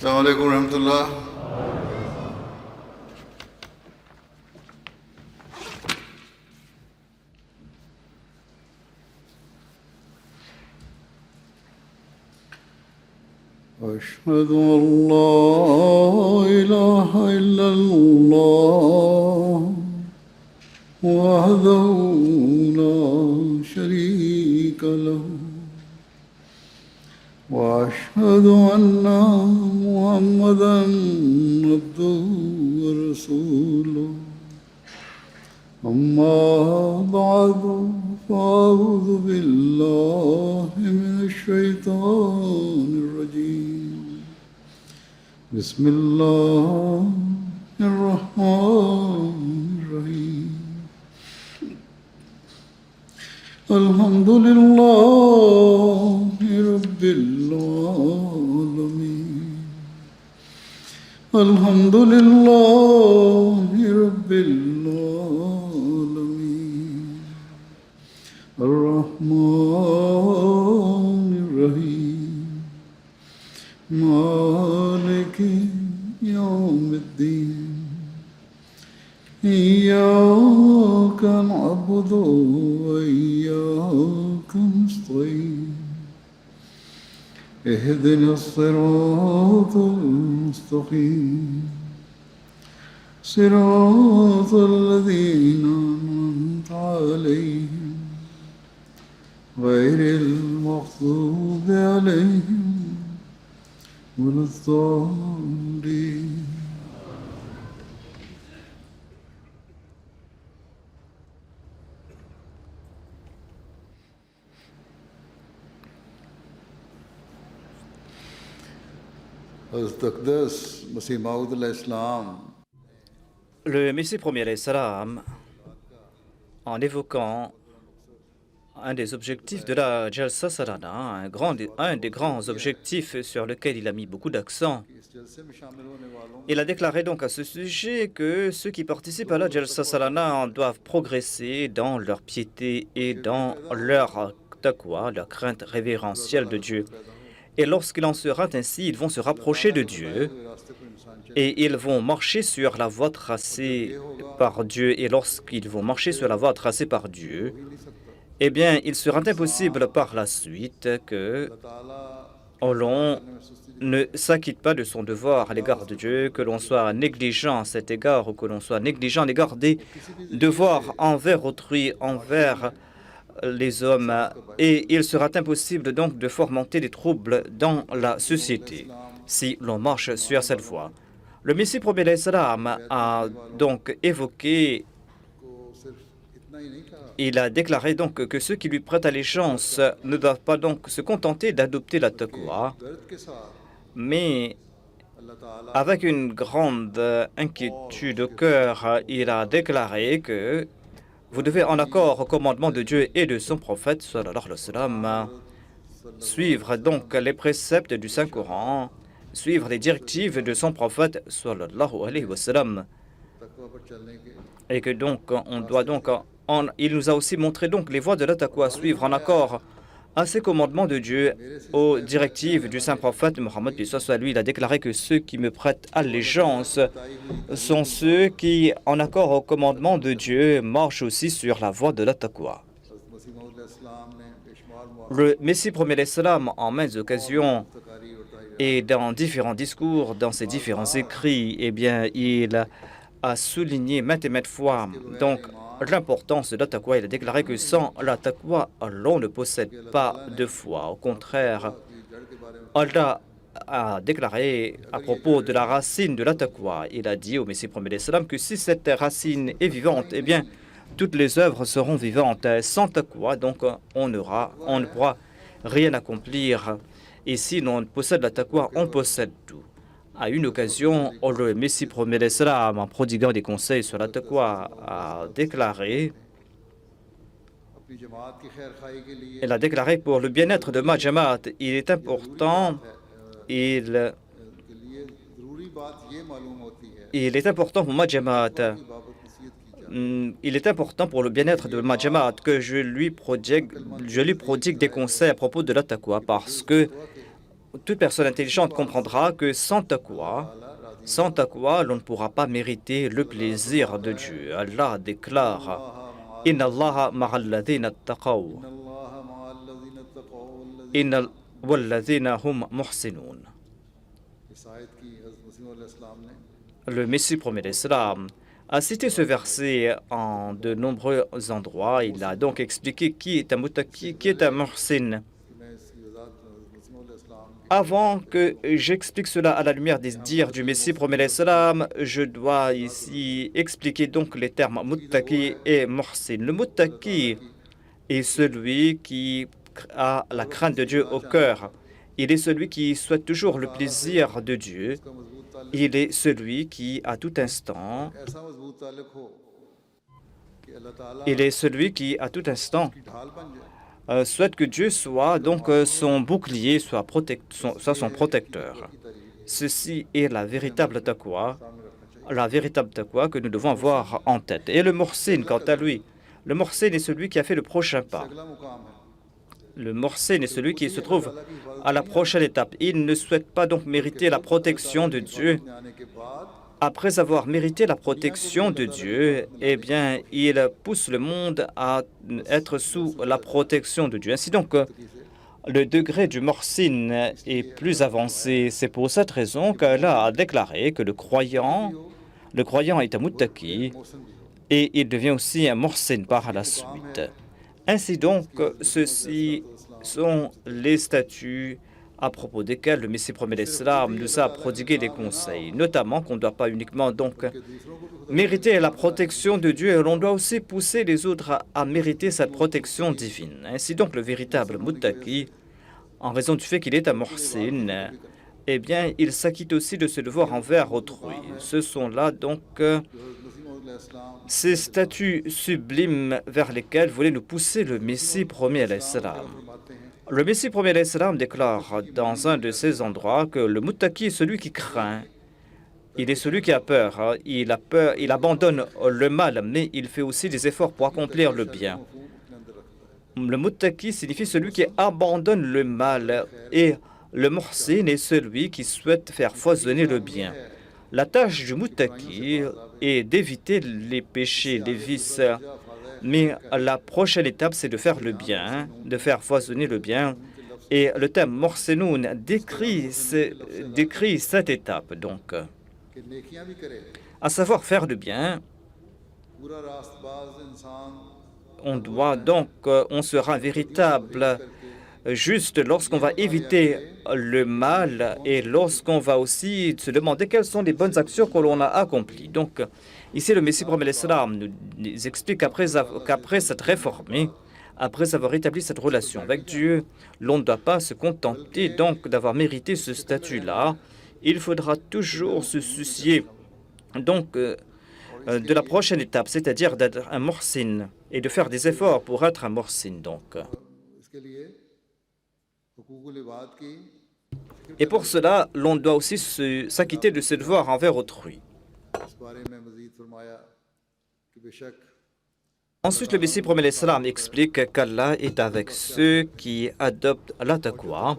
السلام عليكم ورحمة الله. أشهد أن لا إله إلا الله وحده لا شريك له وأشهد أن محمدا عبده ورسوله أما بعد فأعوذ بالله من الشيطان الرجيم بسم الله الرحمن الرحيم الحمد لله رب العالمين الحمد لله رب العالمين الرحمن الرحيم مالك يوم الدين إياك نعبد وإياك نستعين اهدنا الصراط المستقيم صراط الذين أنعمت عليهم غير المغضوب عليهم ولا الضالين. حضرت اقدس مسیح موعود علیہ السلام Le Messie premier alayhi salam, en évoquant un des objectifs de la Jalsa Salana, un des grands objectifs sur lequel il a mis beaucoup d'accent, il a déclaré donc à ce sujet que ceux qui participent à la Jalsa Salana doivent progresser dans leur piété et dans leur taqwa, leur crainte révérentielle de Dieu. Et lorsqu'il en sera ainsi, ils vont se rapprocher de Dieu et ils vont marcher sur la voie tracée par Dieu. Et lorsqu'ils vont marcher sur la voie tracée par Dieu, eh bien, il sera impossible par la suite que l'on ne s'acquitte pas de son devoir à l'égard de Dieu, que l'on soit négligent à cet égard ou que l'on soit négligent à l'égard des devoirs envers autrui, envers les hommes, et il sera impossible donc de fomenter des troubles dans la société si l'on marche sur cette voie. Le Messie prophète alayhi salam a donc évoqué, il a déclaré donc que ceux qui lui prêtent allégeance ne doivent pas donc se contenter d'adopter la taqwa, mais avec une grande inquiétude au cœur, il a déclaré que vous devez, en accord au commandement de Dieu et de son prophète, sallallahu alayhi wa sallam, suivre donc les préceptes du Saint-Coran, suivre les directives de son prophète, sallallahu alayhi wa sallam. Et que donc, on doit donc, il nous a aussi montré donc les voies de la taqwa, suivre en accord à ces commandements de Dieu, aux directives du Saint-Prophète Mohammed, puis soit lui, il a déclaré que ceux qui me prêtent allégeance sont ceux qui, en accord au commandement de Dieu, marchent aussi sur la voie de la taqwa. Le Messie premier alayhi salam, en maintes occasions et dans différents discours, dans ses différents écrits, eh bien, il a souligné maintes et maintes fois donc l'importance de la taqwa. Il a déclaré que sans la taqwa, l'on ne possède pas de foi. Au contraire, Allah a déclaré à propos de la racine de la taqwa, il a dit au Messie premier alayhi salam que si cette racine est vivante, eh bien, toutes les œuvres seront vivantes. Sans taqwa, donc, on ne pourra rien accomplir. Et si l'on possède la taqwa, on possède tout. À une occasion, le Messie premier alayhi salam, en prodiguant des conseils sur la taqwa, a déclaré, elle a déclaré pour le bien-être de ma jamaat, il est important, il est important pour ma jamaat, il est important pour le bien-être de ma jamaat que je lui prodigue des conseils à propos de la taqwa, parce que toute personne intelligente comprendra que sans taqwa, l'on ne pourra pas mériter le plaisir de Dieu. Allah déclare Inna Allaha ma'al ladhina attaqaw Inna walladhina hum muhsinun. Le Messie premier l'Islam a cité ce verset en de nombreux endroits. Il a donc expliqué qui est un muttaqi, qui est un muhsin. Avant que j'explique cela à la lumière des dires du Messie premier l'Islam, je dois ici expliquer donc les termes muttaqi et muhsin. Le muttaqi est celui qui a la crainte de Dieu au cœur. Il est celui qui souhaite toujours le plaisir de Dieu. Il est celui qui, à tout instant, souhaite que Dieu soit donc son bouclier, soit son protecteur. Ceci est la véritable taqwa que nous devons avoir en tête. Et le muhsin, quant à lui, le muhsin est celui qui a fait le prochain pas. Le muhsin est celui qui se trouve à la prochaine étape. Il ne souhaite pas donc mériter la protection de Dieu. Après avoir mérité la protection de Dieu, eh bien, il pousse le monde à être sous la protection de Dieu. Ainsi donc, le degré du muhsin est plus avancé. C'est pour cette raison qu'Allah a déclaré que le croyant est un muttaqi et il devient aussi un muhsin par la suite. Ainsi donc, ceux-ci sont les statuts à propos desquels le Messie premier l'Islam nous a prodigué des conseils, notamment qu'on ne doit pas uniquement donc mériter la protection de Dieu, et l'on doit aussi pousser les autres à mériter cette protection divine. Ainsi donc, le véritable muttaqi, en raison du fait qu'il est un muhsin, eh bien, il s'acquitte aussi de ses devoirs envers autrui. Ce sont là donc ces statuts sublimes vers lesquels voulait nous pousser le Messie premier l'Islam. Le Messie premier l'Islam déclare dans un de ces endroits que le muttaqi est celui qui craint. Il est celui qui a peur. Il abandonne le mal, mais il fait aussi des efforts pour accomplir le bien. Le muttaqi signifie celui qui abandonne le mal, et le muhsin est celui qui souhaite faire foisonner le bien. La tâche du muttaqi est d'éviter les péchés, les vices, mais la prochaine étape, c'est de faire le bien, de faire foisonner le bien. Et le thème muhsinoun décrit cette étape, donc, à savoir faire le bien. On sera véritable juste lorsqu'on va éviter le mal et lorsqu'on va aussi se demander quelles sont les bonnes actions que l'on a accomplies. Donc, ici, le Messie premier l'Islam nous explique qu'après s'être réformé, après avoir établi cette relation avec Dieu, l'on ne doit pas se contenter donc d'avoir mérité ce statut-là. Il faudra toujours se soucier donc de la prochaine étape, c'est-à-dire d'être un muhsin et de faire des efforts pour être un muhsin. Donc. Et pour cela, l'on doit aussi s'acquitter de ses devoirs envers autrui. Ensuite, le Messie premier l'Islam explique qu'Allah est avec ceux qui adoptent la taqwa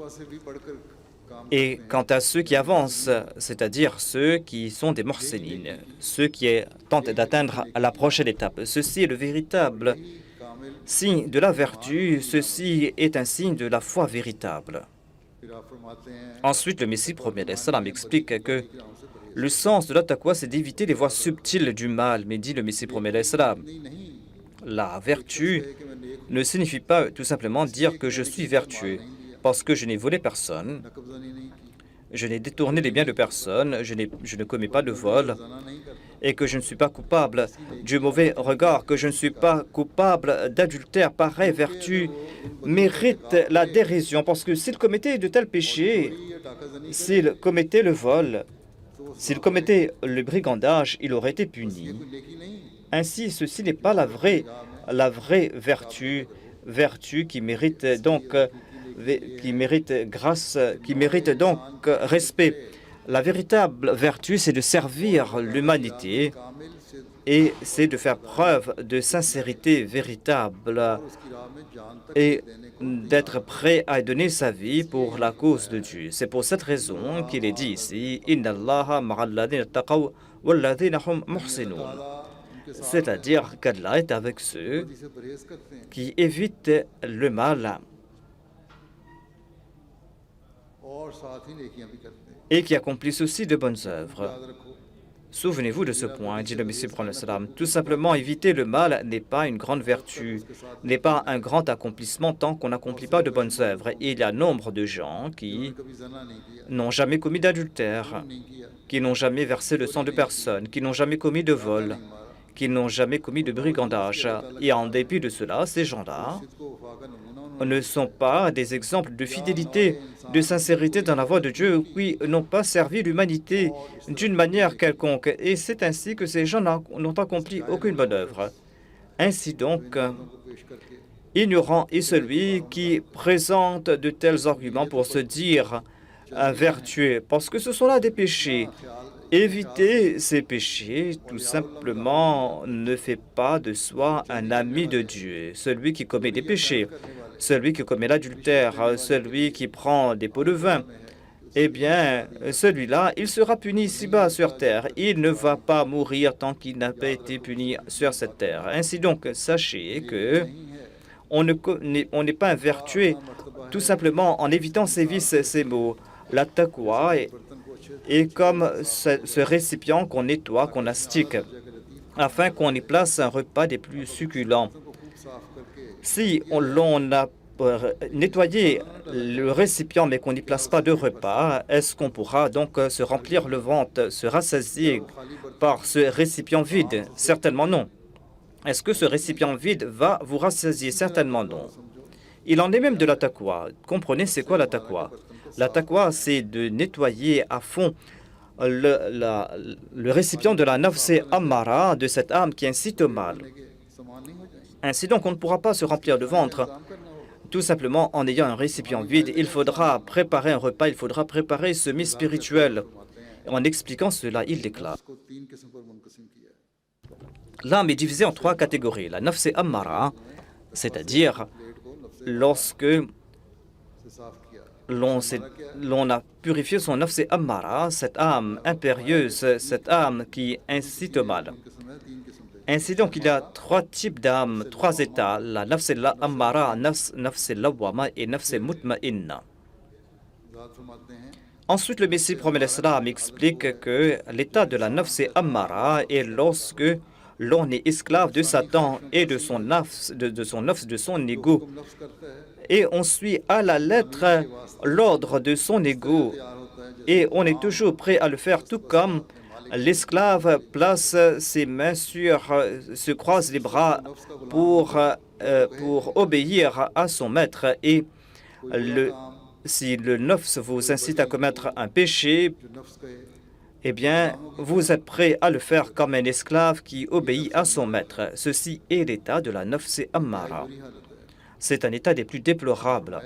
et quant à ceux qui avancent, c'est-à-dire ceux qui sont des muhsinin, ceux qui tentent d'atteindre la prochaine étape. Ceci est le véritable signe de la vertu, ceci est un signe de la foi véritable. Ensuite, le Messie premier l'Islam explique que le sens de la taqwa, c'est d'éviter les voies subtiles du mal. Mais dit le Messie premier l'Islam, la vertu ne signifie pas tout simplement dire que je suis vertueux, parce que je n'ai volé personne, je n'ai détourné les biens de personne, je ne commets pas de vol, et que je ne suis pas coupable du mauvais regard, que je ne suis pas coupable d'adultère. Pareille vertu mérite la dérision, parce que s'il commettait de tels péchés, s'il commettait le vol, s'il commettait le brigandage, il aurait été puni. Ainsi, ceci n'est pas la vraie vertu qui mérite donc grâce, qui mérite donc respect. La véritable vertu, c'est de servir l'humanité et c'est de faire preuve de sincérité véritable et d'être prêt à donner sa vie pour la cause de Dieu. C'est pour cette raison qu'il est dit ici « Inna Allaha ma'alladhina taqaw walladhina hum muhsinun » c'est-à-dire qu'Allah est avec ceux qui évitent le mal et qui accomplissent aussi de bonnes œuvres. Souvenez-vous de ce point, dit le Messie prophète sallam. Tout simplement, éviter le mal n'est pas une grande vertu, n'est pas un grand accomplissement tant qu'on n'accomplit pas de bonnes œuvres. Et il y a nombre de gens qui n'ont jamais commis d'adultère, qui n'ont jamais versé le sang de personne, qui n'ont jamais commis de vol, qui n'ont jamais commis de brigandage. Et en dépit de cela, ces gens-là ne sont pas des exemples de fidélité, de sincérité dans la voie de Dieu, qui n'ont pas servi l'humanité d'une manière quelconque. Et c'est ainsi que ces gens n'ont accompli aucune bonne œuvre. Ainsi donc, ignorant est celui qui présente de tels arguments pour se dire vertueux, parce que ce sont là des péchés. Éviter ces péchés, tout simplement, ne fait pas de soi un ami de Dieu. Celui qui commet des péchés, celui qui commet l'adultère, celui qui prend des pots de vin, eh bien, celui-là, il sera puni ici-bas sur terre. Il ne va pas mourir tant qu'il n'a pas été puni sur cette terre. Ainsi donc, sachez que on n'est pas un vertueux tout simplement en évitant ces vices, ces maux. La taqwa est comme ce récipient qu'on nettoie, qu'on astique, afin qu'on y place un repas des plus succulents. Si l'on a nettoyé le récipient mais qu'on n'y place pas de repas, est-ce qu'on pourra donc se remplir le ventre, se rassasier par ce récipient vide? Certainement non. Est-ce que ce récipient vide va vous rassasier? Certainement non. Il en est même de la taqwa. Comprenez, c'est quoi la taqwa? La taqwa, c'est de nettoyer à fond le récipient de la nafs ammara, de cette âme qui incite au mal. Ainsi donc, on ne pourra pas se remplir le ventre tout simplement en ayant un récipient vide. Il faudra préparer un repas, il faudra préparer ce mets spirituel. En expliquant cela, il déclare: l'âme est divisée en 3 catégories. La nafs ammara, c'est-à-dire lorsque l'on a purifié son nafs ammara, cette âme impérieuse, cette âme qui incite au mal. Ainsi donc, il y a 3 types d'âmes, 3 états, la nafs ammara, nafs lawwama et nafs mutma'inna. Ensuite, le Messie prophète l'Islam explique que l'état de la nafs ammara est lorsque l'on est esclave de Satan et de son nafs, de son ego. Et on suit à la lettre l'ordre de son ego. Et on est toujours prêt à le faire, tout comme l'esclave place ses mains se croise les bras pour obéir à son maître. Et si le nafs vous incite à commettre un péché, eh bien, vous êtes prêt à le faire comme un esclave qui obéit à son maître. Ceci est l'état de la nafs ammara. C'est un état des plus déplorables.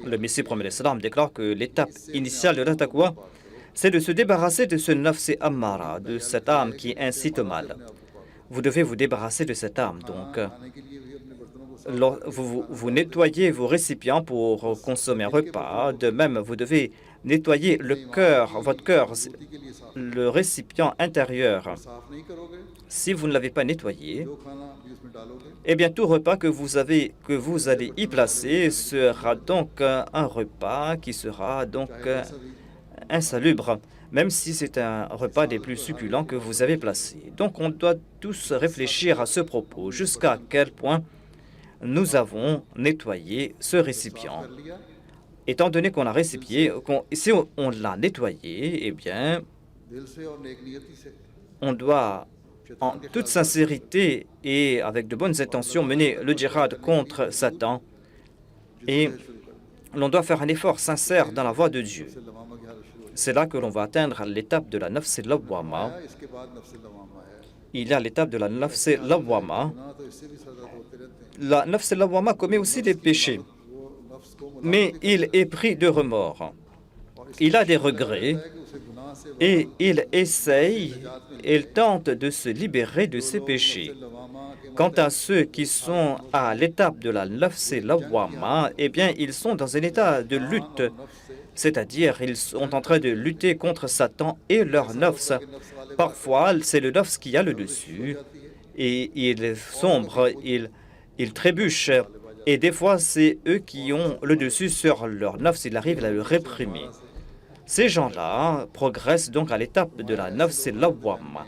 Le Messie prophète l'Islam déclare que l'étape initiale de la taqwa, c'est de se débarrasser de ce nafs ammara, de cette âme qui incite au mal. Vous devez vous débarrasser de cette âme. Donc, vous nettoyez vos récipients pour consommer un repas. De même, vous devez nettoyer le cœur, votre cœur, le récipient intérieur. Si vous ne l'avez pas nettoyé, eh bien, tout repas que vous allez y placer sera donc un repas qui sera donc insalubre, même si c'est un repas des plus succulents que vous avez placé. Donc, on doit tous réfléchir à ce propos, jusqu'à quel point nous avons nettoyé ce récipient. Étant donné qu'on l'a récipié, si on l'a nettoyé, eh bien, on doit, en toute sincérité et avec de bonnes intentions, mener le djihad contre Satan. Et l'on doit faire un effort sincère dans la voie de Dieu. C'est là que l'on va atteindre l'étape de la nafs lawwama. Il y a l'étape de la nafs lawwama. La nafs lawwama commet aussi des péchés, mais il est pris de remords. il a des regrets et il tente de se libérer de ses péchés. Quant à ceux qui sont à l'étape de la nafs lawwama, eh bien, ils sont dans un état de lutte, c'est-à-dire ils sont en train de lutter contre Satan et leur nafs. Parfois, c'est le nafs qui a le dessus, et il sombre, il trébuche, et des fois, c'est eux qui ont le dessus sur leur nafs, il arrive à le réprimer. Ces gens-là progressent donc à l'étape de la nafs lawwama.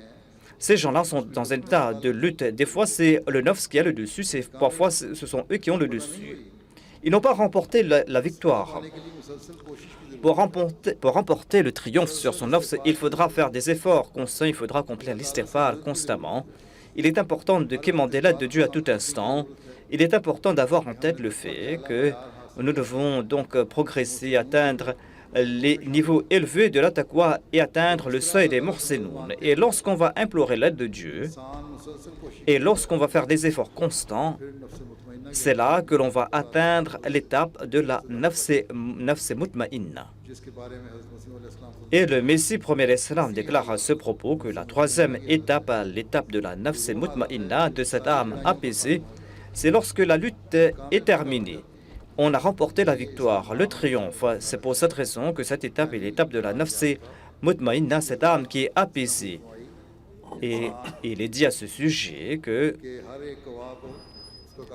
Ces gens-là sont dans un état de lutte. Des fois, c'est le nafs qui a le dessus, parfois, ce sont eux qui ont le dessus. Ils n'ont pas remporté la victoire. Pour remporter le triomphe sur son nafs, il faudra faire des efforts constants, il faudra accomplir l'istighfar constamment. Il est important de quémander l'aide de Dieu à tout instant. Il est important d'avoir en tête le fait que nous devons donc progresser, atteindre les niveaux élevés de la taqwa et atteindre le seuil des muhsinoun. Et lorsqu'on va implorer l'aide de Dieu, et lorsqu'on va faire des efforts constants, c'est là que l'on va atteindre l'étape de la nafs mutma'inna. Et le Messie premier islam déclare à ce propos que la troisième étape, l'étape de la nafs mutma'inna, de cette âme apaisée, c'est lorsque la lutte est terminée. On a remporté la victoire, le triomphe. C'est pour cette raison que cette étape est l'étape de la nafs mutma'inna, cette âme qui est apaisée. Et il est dit à ce sujet que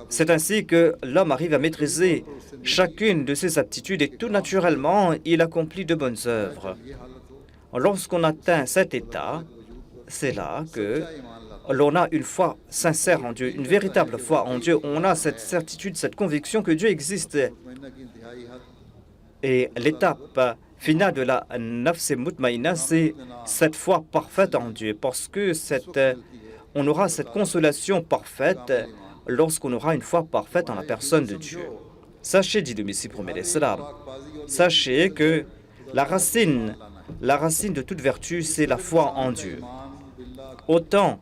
c'est ainsi que l'homme arrive à maîtriser chacune de ses aptitudes et tout naturellement, il accomplit de bonnes œuvres. Lorsqu'on atteint cet état, c'est là que l'on a une foi sincère en Dieu, une véritable foi en Dieu. On a cette certitude, cette conviction que Dieu existe. Et l'étape finale de la nafs mutma'inna, c'est cette foi parfaite en Dieu, parce que on aura cette consolation parfaite lorsqu'on aura une foi parfaite en la personne de Dieu. Sachez, dit le Messie premier islam, sachez que la racine de toute vertu, c'est la foi en Dieu. Autant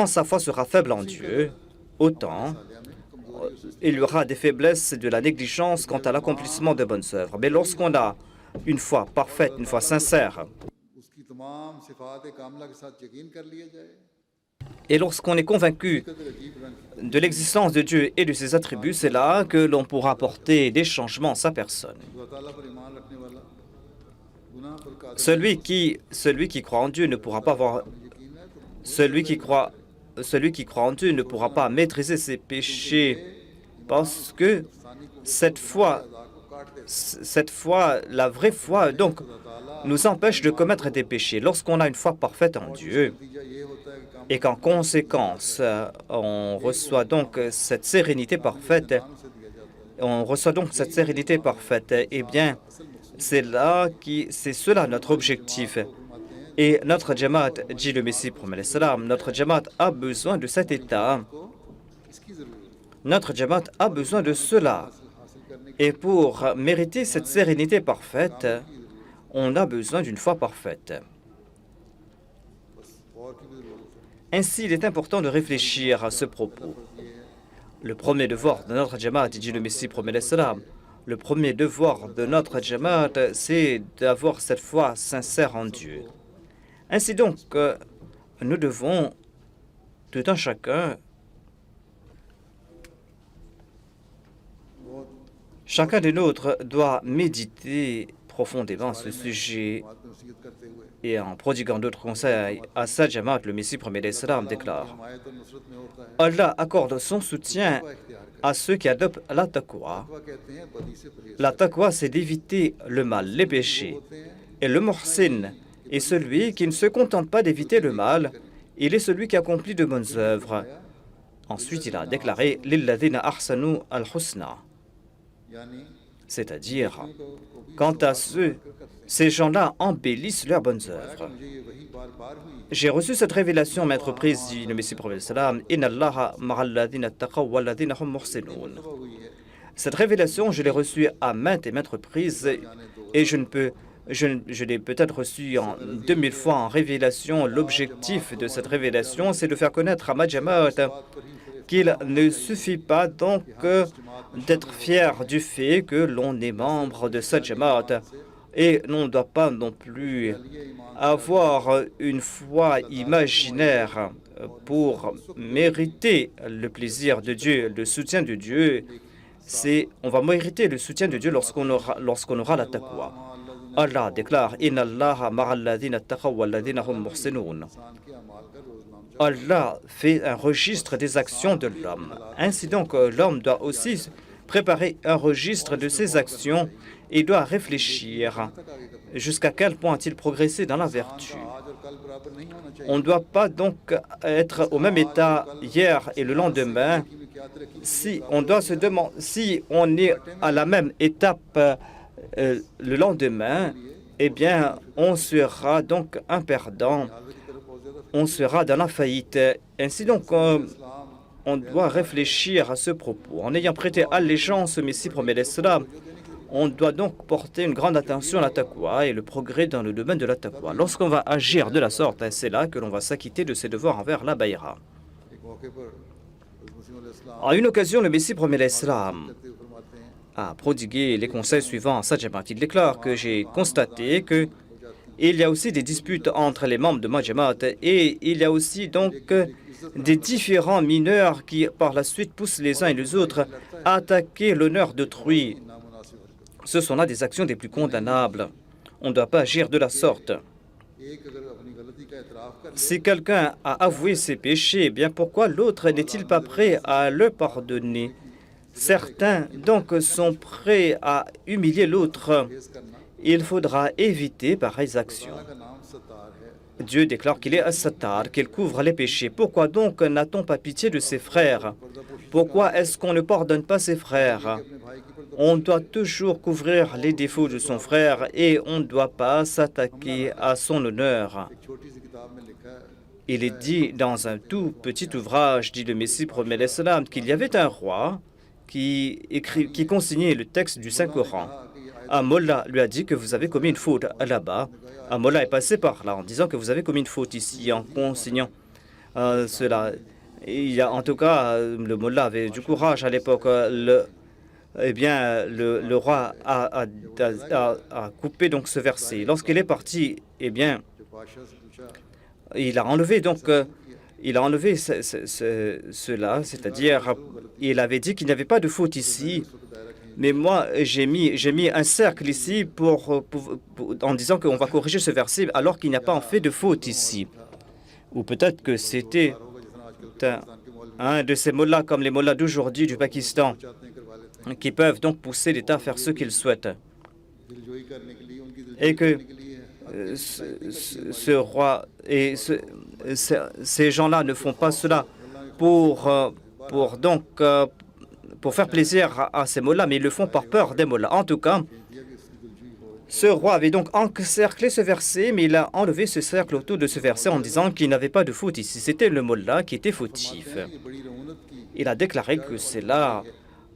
sa foi sera faible en Dieu, autant il y aura des faiblesses et de la négligence quant à l'accomplissement de bonnes œuvres. Mais lorsqu'on a une foi parfaite, une foi sincère, et lorsqu'on est convaincu de l'existence de Dieu et de ses attributs, c'est là que l'on pourra apporter des changements à sa personne. Celui qui croit en Dieu ne pourra pas avoir... Celui qui croit en Dieu ne pourra pas maîtriser ses péchés parce que cette foi, la vraie foi, donc, nous empêche de commettre des péchés. Lorsqu'on a une foi parfaite en Dieu et qu'en conséquence, on reçoit donc cette sérénité parfaite, eh bien, c'est cela notre objectif. Et notre Jamaat, dit le Messie promet l'Islam, notre Jamaat a besoin de cet état. Notre Jamaat a besoin de cela. Et pour mériter cette sérénité parfaite, on a besoin d'une foi parfaite. Ainsi, il est important de réfléchir à ce propos. Le premier devoir de notre Jamaat, dit le Messie promet l'Islam, le premier devoir de notre Jamaat, c'est d'avoir cette foi sincère en Dieu. Ainsi donc, nous devons, tout un chacun de nôtres doit méditer profondément ce sujet et en prodiguant d'autres conseils à sa Jamaat, le Messie premier l'Islam déclare: Allah accorde son soutien à ceux qui adoptent la taqwa. La taqwa, c'est d'éviter le mal, les péchés. Et le muhsin est celui qui ne se contente pas d'éviter le mal, il est celui qui accomplit de bonnes œuvres. Ensuite, il a déclaré Lilladhina ahsanu al-husna, c'est-à-dire, quant à ces gens-là embellissent leurs bonnes œuvres. J'ai reçu cette révélation, maître prise, dit le Messie prophète salam, Inna Allaha ma'alladhina taqaw walladhina hum muhsinun. Cette révélation, je l'ai reçue à maintes et maintes reprises, et je l'ai peut-être reçue en 2000 fois en révélation. L'objectif de cette révélation, c'est de faire connaître à ma Jamaat qu'il ne suffit pas donc d'être fier du fait que l'on est membre de cette Jamaat. Et on ne doit pas non plus avoir une foi imaginaire pour mériter le plaisir de Dieu, le soutien de Dieu. On va mériter le soutien de Dieu lorsqu'on aura la taqwa. Allah déclare Inna Allaha ma'alladhina taqaw walladhina hum muhsinun. Allah fait un registre des actions de l'homme. Ainsi donc, l'homme doit aussi préparer un registre de ses actions et doit réfléchir jusqu'à quel point a-t-il progressé dans la vertu. On ne doit pas donc être au même état hier et le lendemain. Si on doit se demander si on est à la même étape le lendemain, eh bien, on sera donc un perdant. On sera dans la faillite. Ainsi donc, on doit réfléchir à ce propos. En ayant prêté allégeance au Messie promet l'Islam, on doit donc porter une grande attention à la taqwa et le progrès dans le domaine de la taqwa. Lorsqu'on va agir de la sorte, c'est là que l'on va s'acquitter de ses devoirs envers la bayra. À une occasion, le Messie promet l'Islam a prodigué les conseils suivants à sa Jamaat. Il déclare que j'ai constaté que il y a aussi des disputes entre les membres de ma Jamaat et il y a aussi donc des différents mineurs qui par la suite poussent les uns et les autres à attaquer l'honneur d'autrui. Ce sont là des actions des plus condamnables. On ne doit pas agir de la sorte. Si quelqu'un a avoué ses péchés, eh bien pourquoi l'autre n'est-il pas prêt à le pardonner? Certains donc sont prêts à humilier l'autre. Il faudra éviter pareilles actions. Dieu déclare qu'il est As-Sattar, qu'il couvre les péchés. Pourquoi donc n'a-t-on pas pitié de ses frères? Pourquoi est-ce qu'on ne pardonne pas ses frères? On doit toujours couvrir les défauts de son frère et on ne doit pas s'attaquer à son honneur. Il est dit dans un tout petit ouvrage, dit le Messie promet l'Islam, qu'il y avait un roi qui consignait le texte du Saint-Coran. Un mollah lui a dit que vous avez commis une faute là-bas. Un mollah est passé par là en disant que vous avez commis une faute ici, en consignant cela. En tout cas, le mollah avait du courage à l'époque. Le roi a coupé donc ce verset. Lorsqu'il est parti, eh bien, il a enlevé cela, c'est-à-dire il avait dit qu'il n'y avait pas de faute ici. Mais moi, j'ai mis un cercle ici en disant qu'on va corriger ce verset alors qu'il n'y a pas en fait de faute ici. Ou peut-être que c'était un de ces mollahs comme les mollahs d'aujourd'hui du Pakistan qui peuvent donc pousser l'État à faire ce qu'ils souhaitent. Et que ce roi et ces gens-là ne font pas cela pour faire plaisir à ces mollahs, mais ils le font par peur des mollahs. En tout cas, ce roi avait donc encerclé ce verset, mais il a enlevé ce cercle autour de ce verset en disant qu'il n'avait pas de faute ici. C'était le mollah qui était fautif. Il a déclaré que c'est là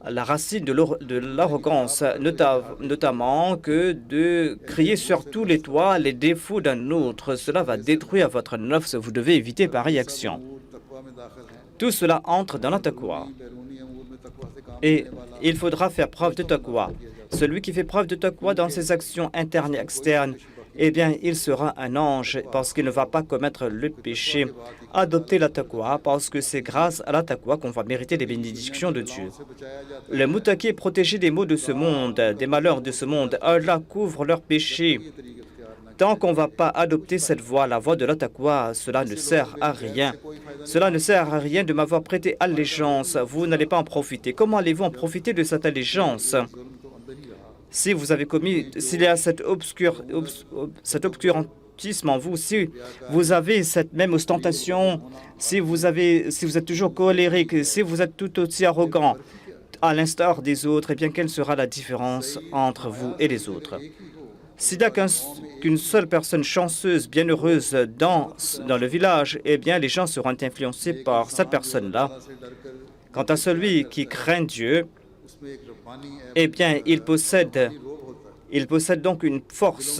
la racine de l'arrogance, notamment que de crier sur tous les toits les défauts d'un autre. Cela va détruire votre nafs. Vous devez éviter pareille action. Tout cela entre dans la taqwa. Et il faudra faire preuve de taqwa. Celui qui fait preuve de taqwa dans ses actions internes et externes, eh bien, il sera un ange parce qu'il ne va pas commettre le péché. Adopter la taqwa parce que c'est grâce à la taqwa qu'on va mériter les bénédictions de Dieu. Le muttaqi est protégé des maux de ce monde, des malheurs de ce monde. Allah couvre leurs péchés. Tant qu'on ne va pas adopter cette voie, la voie de la taqwa, cela ne sert à rien. Cela ne sert à rien de m'avoir prêté allégeance. Vous n'allez pas en profiter. Comment allez-vous en profiter de cette allégeance? Si vous avez commis, s'il y a cet obscurantisme en vous, si vous avez cette même ostentation, si vous êtes toujours colérique, si vous êtes tout aussi arrogant, à l'instar des autres, eh bien, quelle sera la différence entre vous et les autres? S'il n'y a qu'une seule personne chanceuse, bienheureuse dans le village, eh bien, les gens seront influencés par cette personne-là. Quant à celui qui craint Dieu, eh bien, il possède donc une force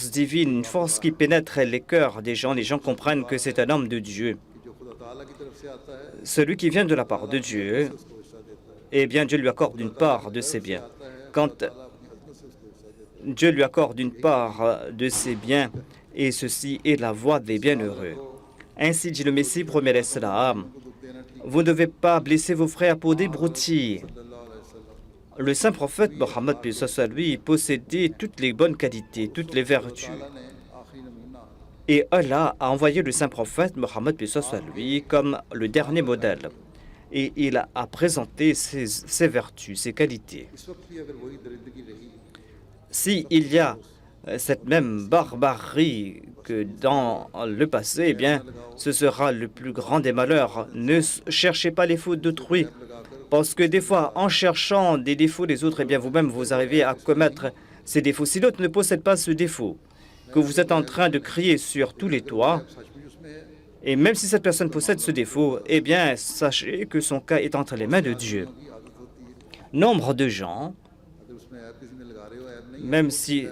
divine, une force qui pénètre les cœurs des gens. Les gens comprennent que c'est un homme de Dieu. Celui qui vient de la part de Dieu, eh bien, Dieu lui accorde une part de ses biens. Dieu lui accorde une part de ses biens et ceci est la voie des bienheureux. Ainsi dit le Messie premier l'Islam, vous ne devez pas blesser vos frères pour des broutilles. Le saint prophète Mohammed lui possédait toutes les bonnes qualités, toutes les vertus. Et Allah a envoyé le saint prophète Mohammed lui comme le dernier modèle. Et il a présenté ses vertus, ses qualités. S'il y a cette même barbarie que dans le passé, eh bien, ce sera le plus grand des malheurs. Ne cherchez pas les fautes d'autrui, parce que des fois, en cherchant des défauts des autres, eh bien, vous-même, vous arrivez à commettre ces défauts. Si l'autre ne possède pas ce défaut, que vous êtes en train de crier sur tous les toits, et même si cette personne possède ce défaut, eh bien, sachez que son cas est entre les mains de Dieu. Nombre de gens, même si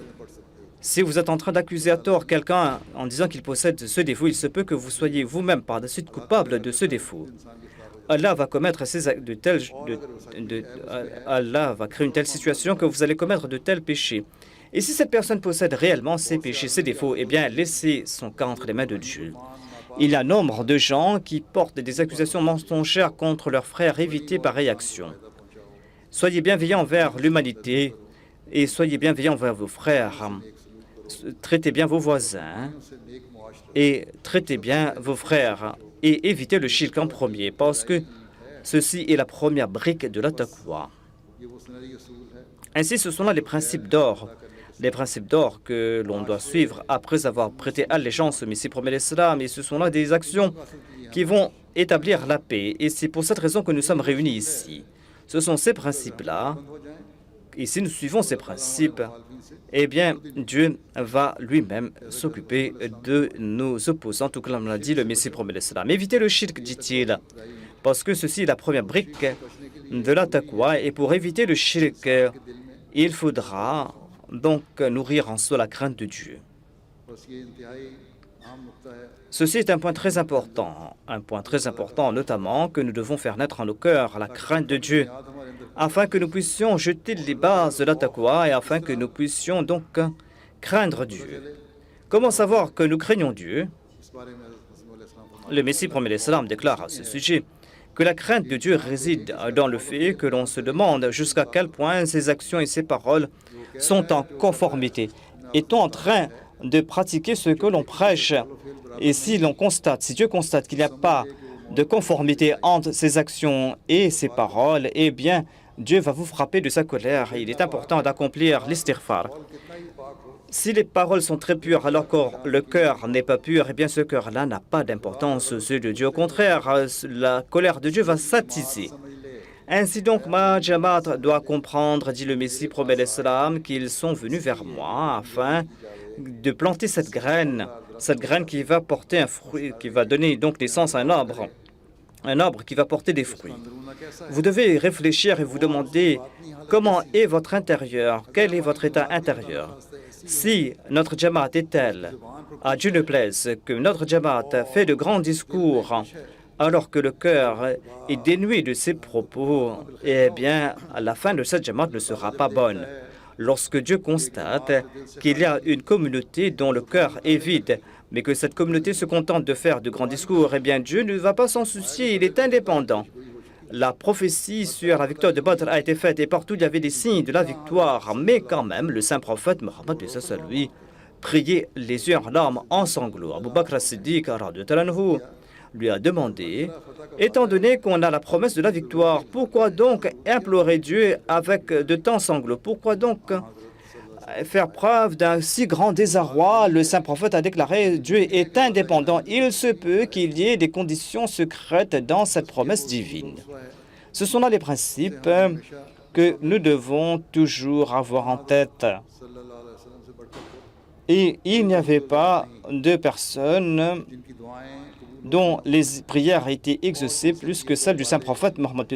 vous êtes en train d'accuser à tort quelqu'un en disant qu'il possède ce défaut, il se peut que vous soyez vous-même par la suite coupable de ce défaut. Allah va commettre Allah va créer une telle situation que vous allez commettre de tels péchés. Et si cette personne possède réellement ces péchés, ces défauts, eh bien, laissez son cas entre les mains de Dieu. Il y a nombre de gens qui portent des accusations mensongères contre leurs frères. Évitez pareille action. Soyez bienveillants envers l'humanité et soyez bienveillants envers vos frères. Traitez bien vos voisins et traitez bien vos frères et évitez le shirk en premier parce que ceci est la première brique de la taqwa. Ainsi, ce sont là les principes d'or que l'on doit suivre après avoir prêté allégeance au Messie premier l'Islam, et ce sont là des actions qui vont établir la paix. Et c'est pour cette raison que nous sommes réunis ici. Ce sont ces principes-là, et si nous suivons ces principes, eh bien, Dieu va lui-même s'occuper de nos opposants, tout comme l'a dit le Messie premier l'Islam. Évitez le shirk, dit-il, parce que ceci est la première brique de la taqwa, et pour éviter le shirk, il faudra donc nourrir en soi la crainte de Dieu. Ceci est un point très important notamment que nous devons faire naître en nos cœurs la crainte de Dieu, afin que nous puissions jeter les bases de la taqwa et afin que nous puissions donc craindre Dieu. Comment savoir que nous craignons Dieu? Le Messie premier l'Islam déclare à ce sujet que la crainte de Dieu réside dans le fait que l'on se demande jusqu'à quel point ses actions et ses paroles sont en conformité. Est-on en train de pratiquer ce que l'on prêche? Et si Dieu constate qu'il n'y a pas de conformité entre ses actions et ses paroles, eh bien, Dieu va vous frapper de sa colère. Il est important d'accomplir l'istighfar. Si les paroles sont très pures alors que le cœur n'est pas pur, eh bien ce cœur-là n'a pas d'importance aux yeux de Dieu. Au contraire, la colère de Dieu va s'attiser. Ainsi donc, ma Jamaat doit comprendre, dit le Messie premier l'Islam, qu'ils sont venus vers moi afin de planter cette graine qui va porter un fruit, qui va donner donc naissance à un arbre qui va porter des fruits. Vous devez réfléchir et vous demander comment est votre intérieur, quel est votre état intérieur. Si notre Jamaat est tel, à Dieu ne plaise, que notre Jamaat fait de grands discours alors que le cœur est dénué de ses propos, eh bien, la fin de cette Jamaat ne sera pas bonne. Lorsque Dieu constate qu'il y a une communauté dont le cœur est vide, mais que cette communauté se contente de faire de grands discours, eh bien, Dieu ne va pas s'en soucier, il est indépendant. La prophétie sur la victoire de Badr a été faite et partout il y avait des signes de la victoire, mais quand même, le saint prophète Mohammed lui priait les yeux en larmes, en sanglots. Abu Bakr as-Siddiq lui a demandé, étant donné qu'on a la promesse de la victoire, pourquoi donc implorer Dieu avec de tant sanglots? Pourquoi donc faire preuve d'un si grand désarroi? Le saint prophète a déclaré, Dieu est indépendant. Il se peut qu'il y ait des conditions secrètes dans cette promesse divine. Ce sont là les principes que nous devons toujours avoir en tête. Et il n'y avait pas de personne dont les prières étaient exaucées plus que celles du saint prophète Mohammed,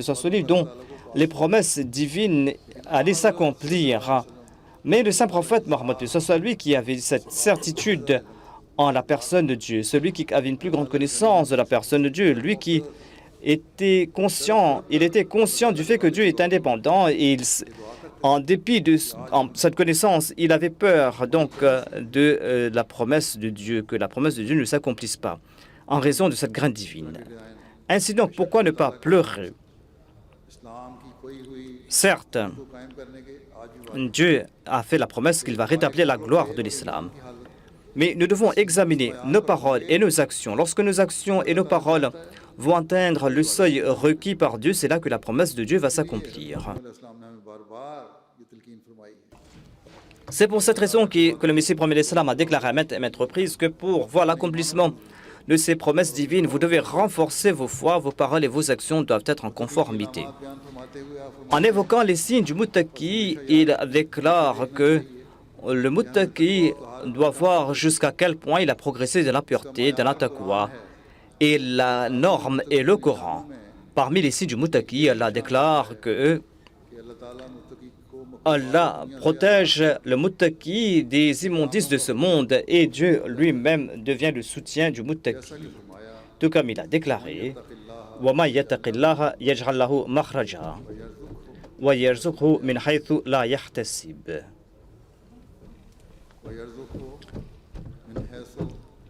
dont les promesses divines allaient s'accomplir. Mais le saint prophète Mohammed, lui qui avait cette certitude en la personne de Dieu, celui qui avait une plus grande connaissance de la personne de Dieu, lui qui était conscient, il était conscient du fait que Dieu est indépendant et En dépit de cette connaissance, il avait peur donc de la promesse de Dieu, que la promesse de Dieu ne s'accomplisse pas, en raison de cette crainte divine. Ainsi donc, pourquoi ne pas pleurer? Certes, Dieu a fait la promesse qu'il va rétablir la gloire de l'islam. Mais nous devons examiner nos paroles et nos actions. Lorsque nos actions et nos paroles vont atteindre le seuil requis par Dieu, c'est là que la promesse de Dieu va s'accomplir. C'est pour cette raison que le Messie promet l'Islam a déclaré à maintes reprises que pour voir l'accomplissement de ces promesses divines, vous devez renforcer vos foi, vos paroles et vos actions doivent être en conformité. En évoquant les signes du Muttaqi, il déclare que le Muttaqi doit voir jusqu'à quel point il a progressé de la pureté, de la taqwa, et la norme est le Coran. Parmi les signes du Muttaqi, Allah déclare que Allah protège le Muttaqi des immondices de ce monde et Dieu lui-même devient le soutien du Muttaqi. Tout comme il a déclaré وَمَا يَتَّقِ اللَّهَ يَجْعَلْ لَهُ مَخْرَجًا وَيَرْزُقْهُ مِنْ حَيْثُ لَا يَحْتَسِبُ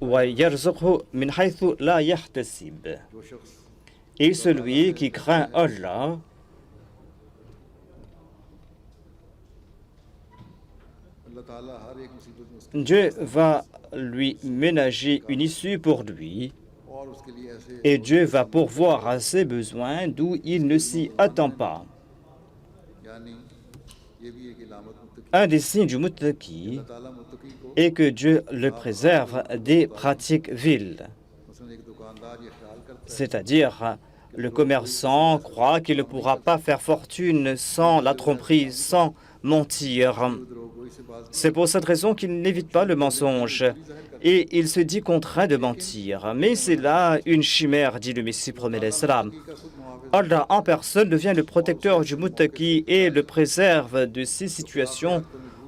وَيَرْزُقْهُ مِنْ حَيْثُ لَا يَحْتَسِبُ. Et celui qui craint Allah Dieu va lui ménager une issue pour lui et Dieu va pourvoir à ses besoins d'où il ne s'y attend pas. Un des signes du Muttaqi est que Dieu le préserve des pratiques viles. C'est-à-dire, le commerçant croit qu'il ne pourra pas faire fortune sans la tromperie, sans mentir. C'est pour cette raison qu'il n'évite pas le mensonge et il se dit contraint de mentir. Mais c'est là une chimère, dit le Messie promet l'Islam. Allah en personne devient le protecteur du Muttaqi et le préserve de ces situations,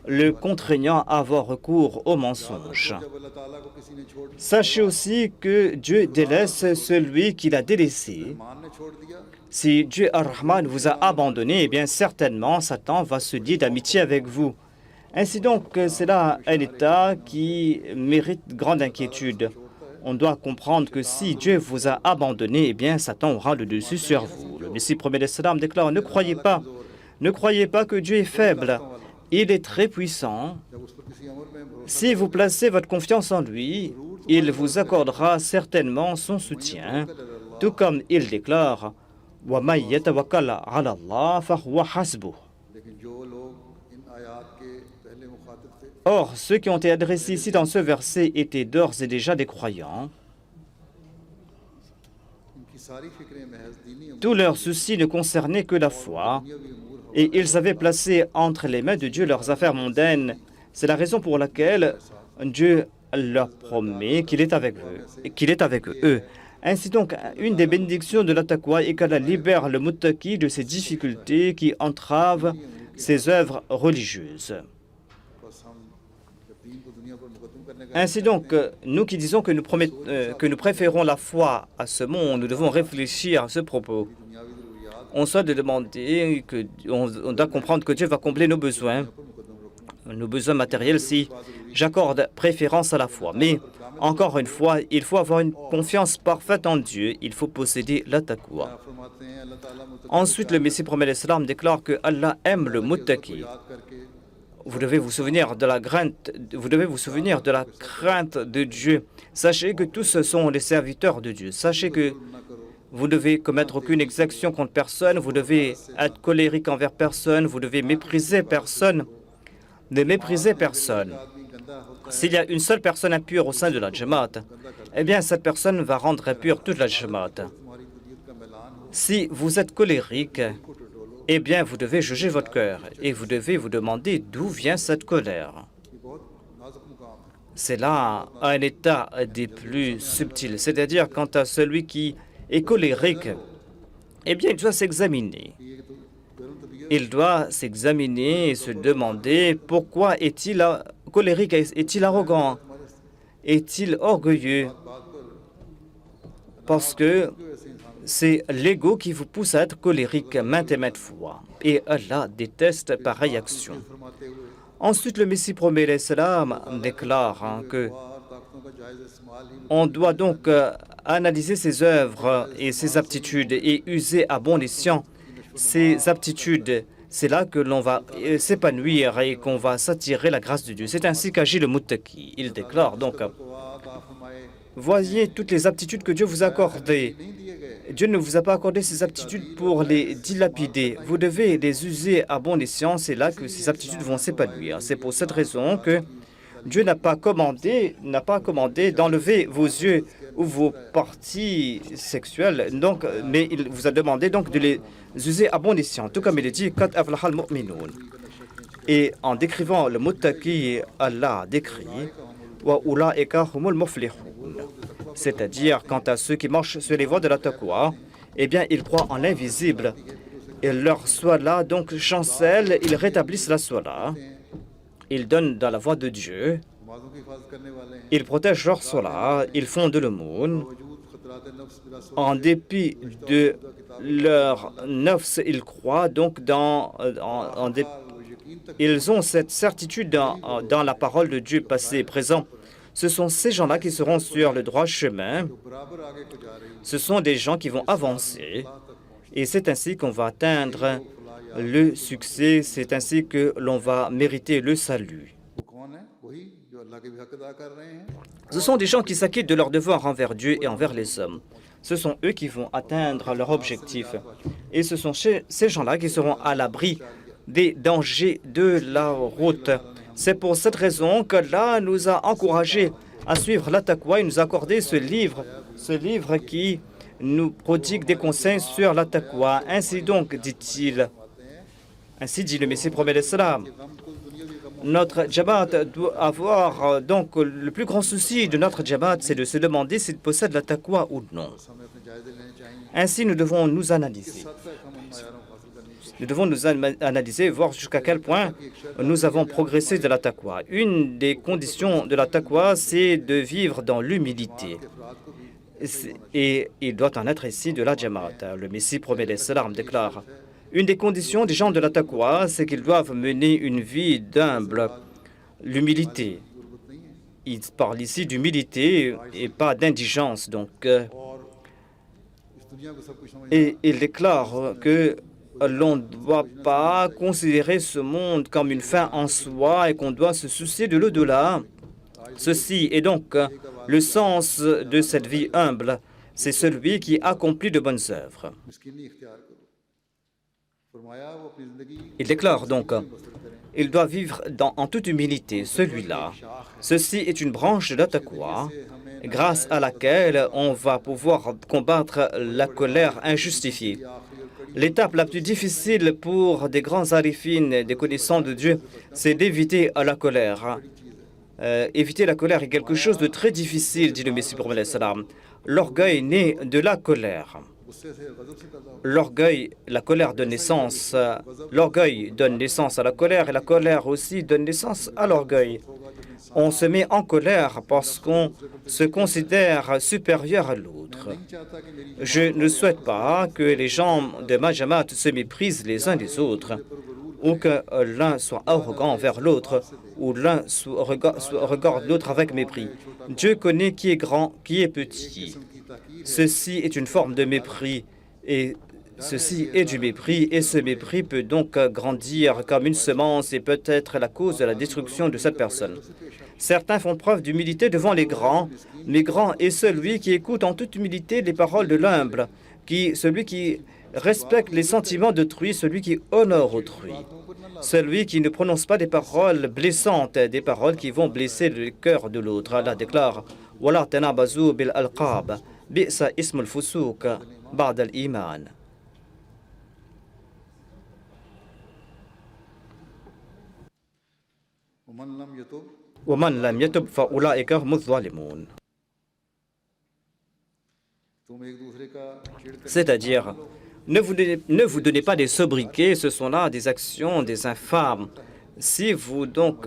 le contraignant à avoir recours au mensonge. Sachez aussi que Dieu délaisse celui qu'il a délaissé. Si Dieu Ar-Rahman vous a abandonné, eh bien certainement Satan va se lier d'amitié avec vous. Ainsi donc, c'est là un état qui mérite grande inquiétude. On doit comprendre que si Dieu vous a abandonné, eh bien Satan aura le dessus sur vous. Le Messie promet l'Islam déclare, ne croyez pas que Dieu est faible. Il est très puissant. Si vous placez votre confiance en lui, il vous accordera certainement son soutien, tout comme il déclare وَمَن يَتَوَكَّلْ عَلَى اللَّهِ فَهُوَ حَسْبُهُ. Or, ceux qui ont été adressés ici dans ce verset étaient d'ores et déjà des croyants. Tous leurs soucis ne concernaient que la foi, et ils avaient placé entre les mains de Dieu leurs affaires mondaines. C'est la raison pour laquelle Dieu leur promet qu'il est avec eux. Ainsi donc, une des bénédictions de la taqwa est qu'Allah libère le Muttaqi de ces difficultés qui entravent ses œuvres religieuses. Ainsi donc, nous qui disons que nous préférons la foi à ce monde, nous devons réfléchir à ce propos. On doit demander, on doit comprendre que Dieu va combler nos besoins matériels si j'accorde préférence à la foi. Mais, encore une fois, il faut avoir une confiance parfaite en Dieu, il faut posséder la taqwa. Ensuite, le Messie promet l'Islam déclare que Allah aime le Muttaqi. Vous devez vous souvenir de la crainte de Dieu. Sachez que tous sont les serviteurs de Dieu. Sachez que vous devez commettre aucune exaction contre personne, vous devez être colérique envers personne, vous devez mépriser personne. Ne méprisez personne. S'il y a une seule personne impure au sein de la Jamaat, eh bien cette personne va rendre impure toute la Jamaat. Si vous êtes colérique, eh bien vous devez juger votre cœur et vous devez vous demander d'où vient cette colère. C'est là un état des plus subtils, c'est-à-dire quant à celui qui est colérique, eh bien il doit s'examiner. Il doit s'examiner et se demander pourquoi est-il colérique, est-il arrogant, est-il orgueilleux? Parce que c'est l'ego qui vous pousse à être colérique maintes et maintes fois. et Allah déteste pareille action. Ensuite, le Messie promet salam déclare que on doit donc analyser ses œuvres et ses aptitudes et user à bon escient ces aptitudes. C'est là que l'on va s'épanouir et qu'on va s'attirer la grâce de Dieu. C'est ainsi qu'agit le muttaqi. Il déclare donc, voyez toutes les aptitudes que Dieu vous a accordées. Dieu ne vous a pas accordé ces aptitudes pour les dilapider. Vous devez les user à bon escient. C'est là que ces aptitudes vont s'épanouir. C'est pour cette raison que Dieu n'a pas commandé d'enlever vos yeux ou vos parties sexuelles, donc, mais il vous a demandé donc de les user à bon escient, tout comme il est dit « Qad aflahal mu'minun ». Et en décrivant le muttaqi, Allah décrit « Wa ulaika humul muflihun ». C'est-à-dire, quant à ceux qui marchent sur les voies de la taqwa, eh bien, ils croient en l'invisible. Et leur swala donc chancelle, ils rétablissent la swala. Ils donnent dans la voie de Dieu, ils protègent leur sola, ils font de l'aumône. En dépit de leur nafs, ils croient donc ils ont cette certitude dans la parole de Dieu passé et présent. Ce sont ces gens-là qui seront sur le droit chemin. Ce sont des gens qui vont avancer. Et c'est ainsi qu'on va atteindre le succès, c'est ainsi que l'on va mériter le salut. Ce sont des gens qui s'acquittent de leurs devoirs envers Dieu et envers les hommes. Ce sont eux qui vont atteindre leur objectif. Et ce sont ces gens-là qui seront à l'abri des dangers de la route. C'est pour cette raison qu'Allah nous a encouragés à suivre la taqwa et nous a accordé ce livre qui nous prodigue des conseils sur la taqwa. Ainsi donc, dit-il, ainsi dit le Messie promet l'Islam. Notre Jamaat doit avoir donc le plus grand souci de notre Jamaat, c'est de se demander s'il possède la taqwa ou non. Ainsi, nous devons nous analyser. Nous devons nous analyser, voir jusqu'à quel point nous avons progressé de la taqwa. Une des conditions de la taqwa, c'est de vivre dans l'humilité. Et il doit en être ici de la Jamaat. Le Messie promet l'Islam déclare. Une des conditions des gens de la taqwa, c'est qu'ils doivent mener une vie d'humble, l'humilité. Il parle ici d'humilité et pas d'indigence. Donc, et il déclare que l'on ne doit pas considérer ce monde comme une fin en soi et qu'on doit se soucier de l'au-delà. Ceci est donc le sens de cette vie humble. C'est celui qui accomplit de bonnes œuvres. Il déclare donc, il doit vivre en toute humilité, celui-là. Ceci est une branche de la taqwa, grâce à laquelle on va pouvoir combattre la colère injustifiée. L'étape la plus difficile pour des grands arifines, des connaissants de Dieu, c'est d'éviter la colère. Éviter la colère est quelque chose de très difficile, dit le Messie promet l'Islam. L'orgueil naît de la colère. L'orgueil, la colère donne naissance. L'orgueil donne naissance à la colère et la colère aussi donne naissance à l'orgueil. On se met en colère parce qu'on se considère supérieur à l'autre. Je ne souhaite pas que les gens de ma Jamaat se méprisent les uns des autres, ou que l'un soit arrogant envers l'autre, ou l'un regarde l'autre avec mépris. Dieu connaît qui est grand, qui est petit. Ceci est une forme de mépris, et ceci est du mépris, et ce mépris peut donc grandir comme une semence et peut être la cause de la destruction de cette personne. Certains font preuve d'humilité devant les grands, mais grand est celui qui écoute en toute humilité les paroles de l'humble, celui qui respecte les sentiments d'autrui, celui qui honore autrui, celui qui ne prononce pas des paroles blessantes, des paroles qui vont blesser le cœur de l'autre. Allah déclare « Wala tanabazu bil alqab, bi'sa ismul fusuq ba'd al-iman » وَمَنْ لَمْ يَتُبْ فَأُولَٰئِكَ هُمُ الظَّالِمُونَ. C'est-à-dire, ne vous donnez pas des sobriquets, ce sont là des actions, des infâmes. Si vous donc,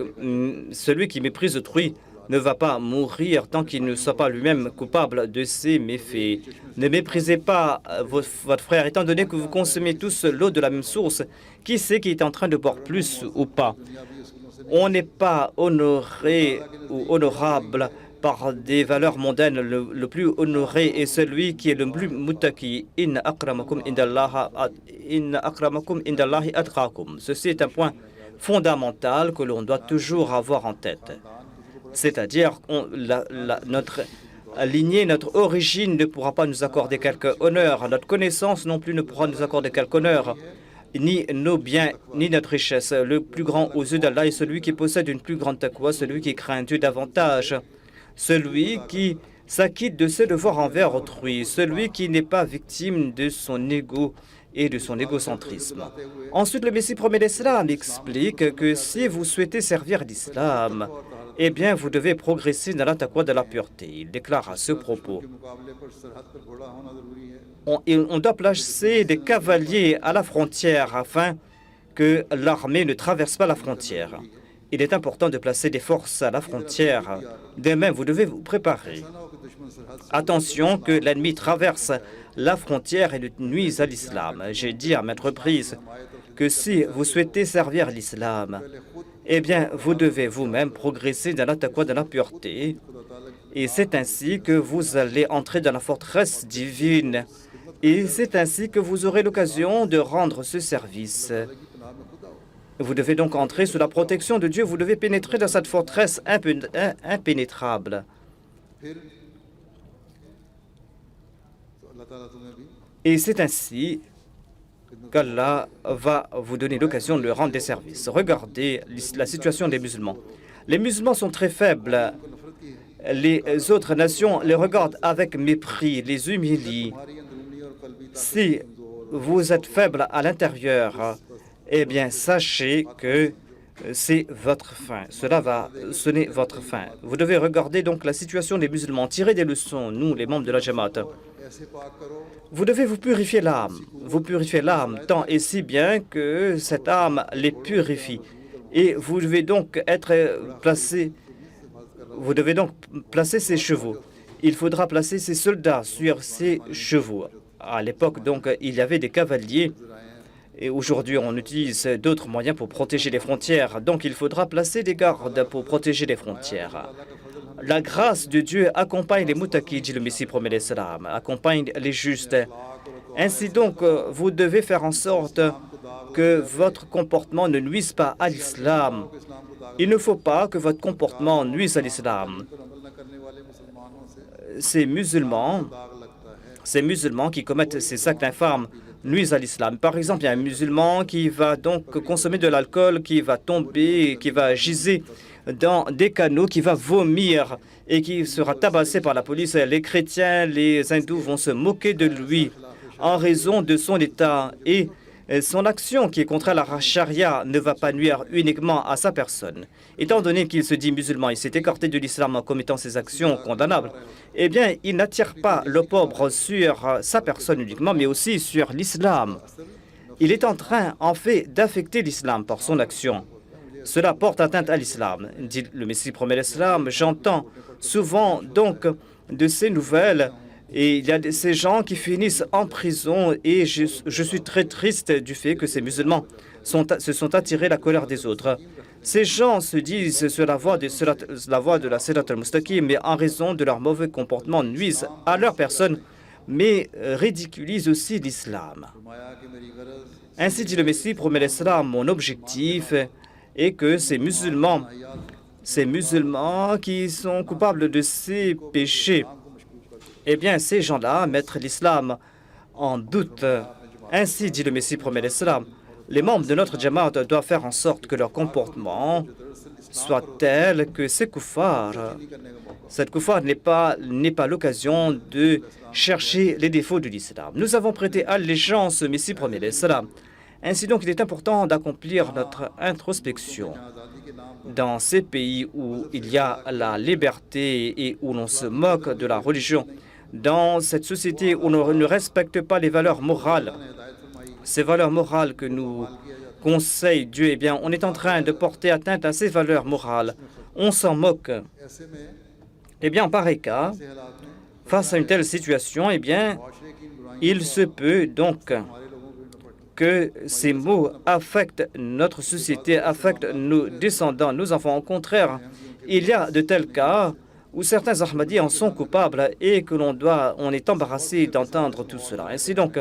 celui qui méprise autrui, ne va pas mourir tant qu'il ne soit pas lui-même coupable de ces méfaits. Ne méprisez pas votre frère, étant donné que vous consommez tous l'eau de la même source. Qui sait qui est en train de boire plus ou pas? On n'est pas honoré ou honorable par des valeurs mondaines. Le plus honoré est celui qui est le plus muttaqi. Inna akramakum indallahi atqakum. Ceci est un point fondamental que l'on doit toujours avoir en tête. C'est-à-dire notre lignée, notre origine ne pourra pas nous accorder quelque honneur. Notre connaissance non plus ne pourra nous accorder quelque honneur. Ni nos biens, ni notre richesse. Le plus grand aux yeux d'Allah est celui qui possède une plus grande taqwa, celui qui craint Dieu davantage, celui qui s'acquitte de ses devoirs envers autrui, celui qui n'est pas victime de son ego et de son égocentrisme. Ensuite, le Messie promet l'Islam explique que si vous souhaitez servir l'Islam, eh bien, vous devez progresser dans la taqwa de la pureté. Il déclare à ce propos. On doit placer des cavaliers à la frontière afin que l'armée ne traverse pas la frontière. Il est important de placer des forces à la frontière. De même, vous devez vous préparer. Attention que l'ennemi traverse la frontière et ne nuise à l'islam. J'ai dit à maintes reprises que si vous souhaitez servir l'islam, eh bien, vous devez vous-même progresser dans la taqwa de la pureté. Et c'est ainsi que vous allez entrer dans la forteresse divine. Et c'est ainsi que vous aurez l'occasion de rendre ce service. Vous devez donc entrer sous la protection de Dieu. Vous devez pénétrer dans cette forteresse impénétrable. Et c'est ainsi qu'Allah va vous donner l'occasion de lui rendre des services. Regardez la situation des musulmans. Les musulmans sont très faibles. Les autres nations les regardent avec mépris, les humilient. Si vous êtes faible à l'intérieur, eh bien, sachez que c'est votre fin. Cela va sonner votre fin. Vous devez regarder donc la situation des musulmans, tirer des leçons, nous, les membres de la Jamaat. Vous devez vous purifier l'âme. Vous purifiez l'âme tant et si bien que cette âme les purifie. Et vous devez donc vous devez donc placer ces chevaux. Il faudra placer ces soldats sur ces chevaux. À l'époque, donc, il y avait des cavaliers. Et aujourd'hui, on utilise d'autres moyens pour protéger les frontières. Donc, il faudra placer des gardes pour protéger les frontières. La grâce de Dieu accompagne les muttaqis, dit le Messie promet l'Islam, accompagne les justes. Ainsi donc, vous devez faire en sorte que votre comportement ne nuise pas à l'islam. Il ne faut pas que votre comportement nuise à l'islam. Ces musulmans qui commettent ces actes infâmes nuisent à l'islam. Par exemple, il y a un musulman qui va donc consommer de l'alcool, qui va tomber, qui va giser dans des canaux, qui va vomir et qui sera tabassé par la police. Les chrétiens, les hindous vont se moquer de lui en raison de son état, et son action qui est contraire à la charia ne va pas nuire uniquement à sa personne. Étant donné qu'il se dit musulman, il s'est écarté de l'islam en commettant ses actions condamnables, eh bien, il n'attire pas l'opprobre sur sa personne uniquement, mais aussi sur l'islam. Il est en train, en fait, d'affecter l'islam par son action. Cela porte atteinte à l'islam. Dit le Messie promet l'islam. J'entends souvent donc de ces nouvelles, et il y a ces gens qui finissent en prison, et je suis très triste du fait que ces musulmans se sont attirés la colère des autres. Ces gens se disent sur la voie de la Sirat al-Mustaqim, mais en raison de leur mauvais comportement nuisent à leur personne, mais ridiculisent aussi l'islam. Ainsi dit le Messie promet l'islam, mon objectif est que ces musulmans qui sont coupables de ces péchés, eh bien, ces gens-là mettent l'islam en doute. Ainsi dit le Messie promet l'islam. Les membres de notre Jamaat doivent faire en sorte que leur comportement soit tel que ces kuffars, cette kuffar n'est pas l'occasion de chercher les défauts de l'islam. Nous avons prêté allégeance au Messie promet l'islam. Ainsi donc, il est important d'accomplir notre introspection. Dans ces pays où il y a la liberté et où l'on se moque de la religion, dans cette société où on ne respecte pas les valeurs morales, ces valeurs morales que nous conseille Dieu, eh bien, on est en train de porter atteinte à ses valeurs morales. On s'en moque. Eh bien, en pareil cas, face à une telle situation, eh bien, il se peut donc que ces mots affectent notre société, affectent nos descendants, nos enfants. Au contraire, il y a de tels cas où certains Ahmadis en sont coupables et que on est embarrassé d'entendre tout cela. Ainsi donc,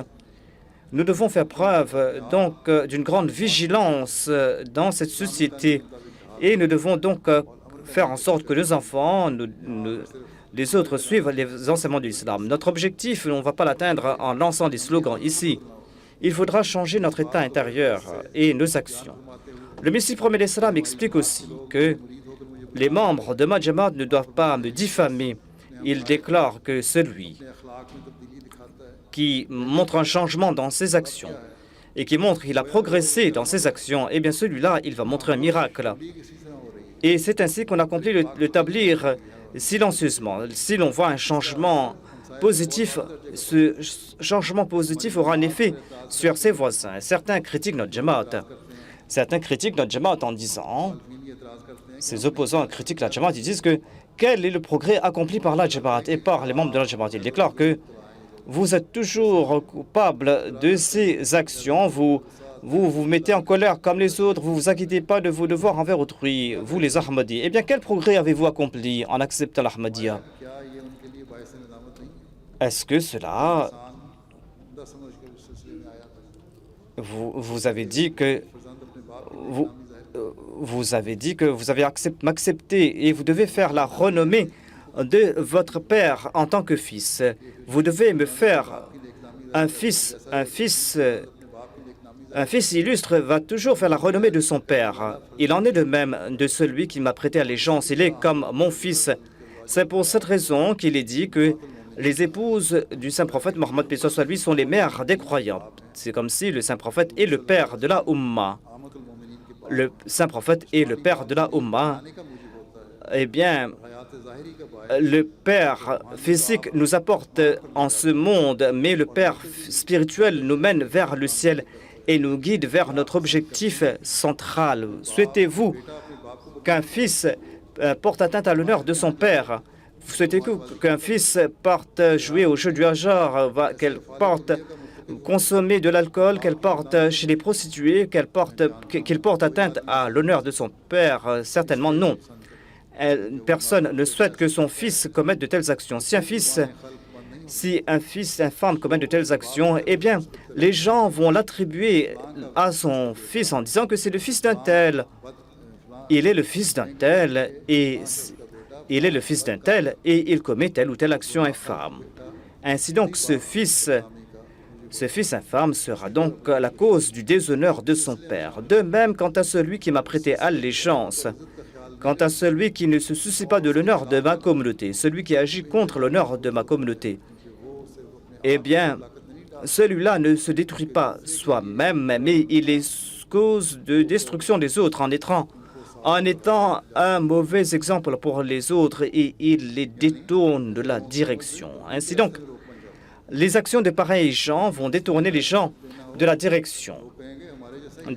nous devons faire preuve donc d'une grande vigilance dans cette société et nous devons donc faire en sorte que nos enfants, les autres suivent les enseignements de l'islam. Notre objectif, on ne va pas l'atteindre en lançant des slogans ici. Il faudra changer notre état intérieur et nos actions. Le Messie promet l'islam explique aussi que les membres de ma Jamaat ne doivent pas me diffamer. Il déclare que celui qui montre un changement dans ses actions et qui montre qu'il a progressé dans ses actions, eh bien celui-là, il va montrer un miracle. Et c'est ainsi qu'on accomplit le tablir silencieusement. Si l'on voit un changement positif, ce changement positif aura un effet sur ses voisins. Certains critiquent notre Jamaat. Certains critiquent notre Jamaat en disant, ses opposants critiquent la Jamaat, ils disent que quel est le progrès accompli par la Jamaat et par les membres de la Jamaat. Ils déclarent que vous êtes toujours coupable de ces actions, vous mettez en colère comme les autres, vous vous inquiétez pas de vos devoirs envers autrui, vous les Ahmadis. Eh bien, quel progrès avez-vous accompli en acceptant l'Ahmadiyya? Est-ce que cela... Vous avez dit que... Vous avez dit que vous avez m'accepté et vous devez faire la renommée de votre père en tant que fils. Vous devez me faire un fils illustre va toujours faire la renommée de son père. Il en est de même de celui qui m'a prêté allégeance. Il est comme mon fils. C'est pour cette raison qu'il est dit que les épouses du saint prophète Mohammed paix soit lui sont les mères des croyants. C'est comme si le saint prophète est le père de la Ummah. Le saint prophète est le père de la Ummah. Eh bien, le père physique nous apporte en ce monde, mais le père spirituel nous mène vers le ciel et nous guide vers notre objectif central. Souhaitez-vous qu'un fils porte atteinte à l'honneur de son père? Souhaitez-vous qu'un fils parte jouer au jeu du hasard, qu'elle porte consommer de l'alcool, qu'elle porte chez les prostituées, qu'il porte atteinte à l'honneur de son père? Certainement non. Personne ne souhaite que son fils commette de telles actions. Si un femme commet de telles actions, eh bien, les gens vont l'attribuer à son fils en disant que c'est le fils d'un tel. Il est le fils d'un tel et il commet telle ou telle action infâme. Ainsi donc, ce fils infâme sera donc la cause du déshonneur de son père. De même, quant à celui qui m'a prêté allégeance, quant à celui qui ne se soucie pas de l'honneur de ma communauté, celui qui agit contre l'honneur de ma communauté, eh bien, celui-là ne se détruit pas soi-même, mais il est cause de destruction des autres en étant un mauvais exemple pour les autres et il les détourne de la direction. Ainsi donc, les actions de pareils gens vont détourner les gens de la direction.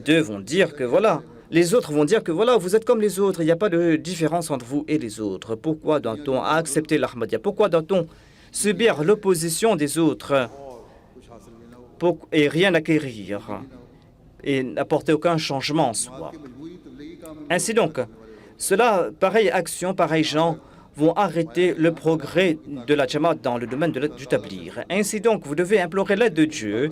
Deux vont dire que voilà, les autres vont dire que voilà, vous êtes comme les autres, il n'y a pas de différence entre vous et les autres. Pourquoi doit-on accepter l'Ahmadiyya? Pourquoi doit-on subir l'opposition des autres et rien acquérir et n'apporter aucun changement en soi? Ainsi donc, pareille action, pareils gens vont arrêter le progrès de la Jamaat dans le domaine du tablir. Ainsi donc, vous devez implorer l'aide de Dieu.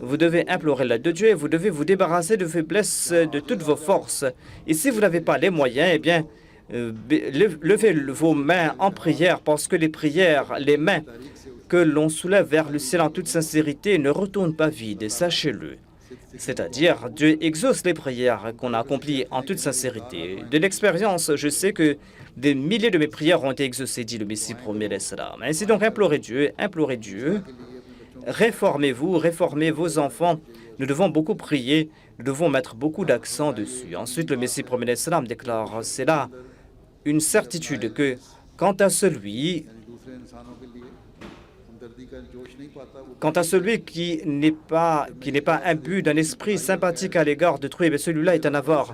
Vous devez implorer l'aide de Dieu et vous devez vous débarrasser de faiblesses de toutes vos forces. Et si vous n'avez pas les moyens, eh bien, levez vos mains en prière parce que les prières, les mains que l'on soulève vers le ciel en toute sincérité ne retournent pas vides, sachez-le. C'est-à-dire, Dieu exauce les prières qu'on a accomplies en toute sincérité. De l'expérience, je sais que des milliers de mes prières ont été exaucées, dit le Messie promet l'Islam. Ainsi donc, implorez Dieu, réformez-vous, réformez vos enfants. Nous devons beaucoup prier, nous devons mettre beaucoup d'accent dessus. Ensuite, le Messie promet l'Islam déclare, c'est là une certitude que, quant à celui Quant à celui qui n'est pas imbu d'un esprit sympathique à l'égard d'autrui, eh celui-là est un avare.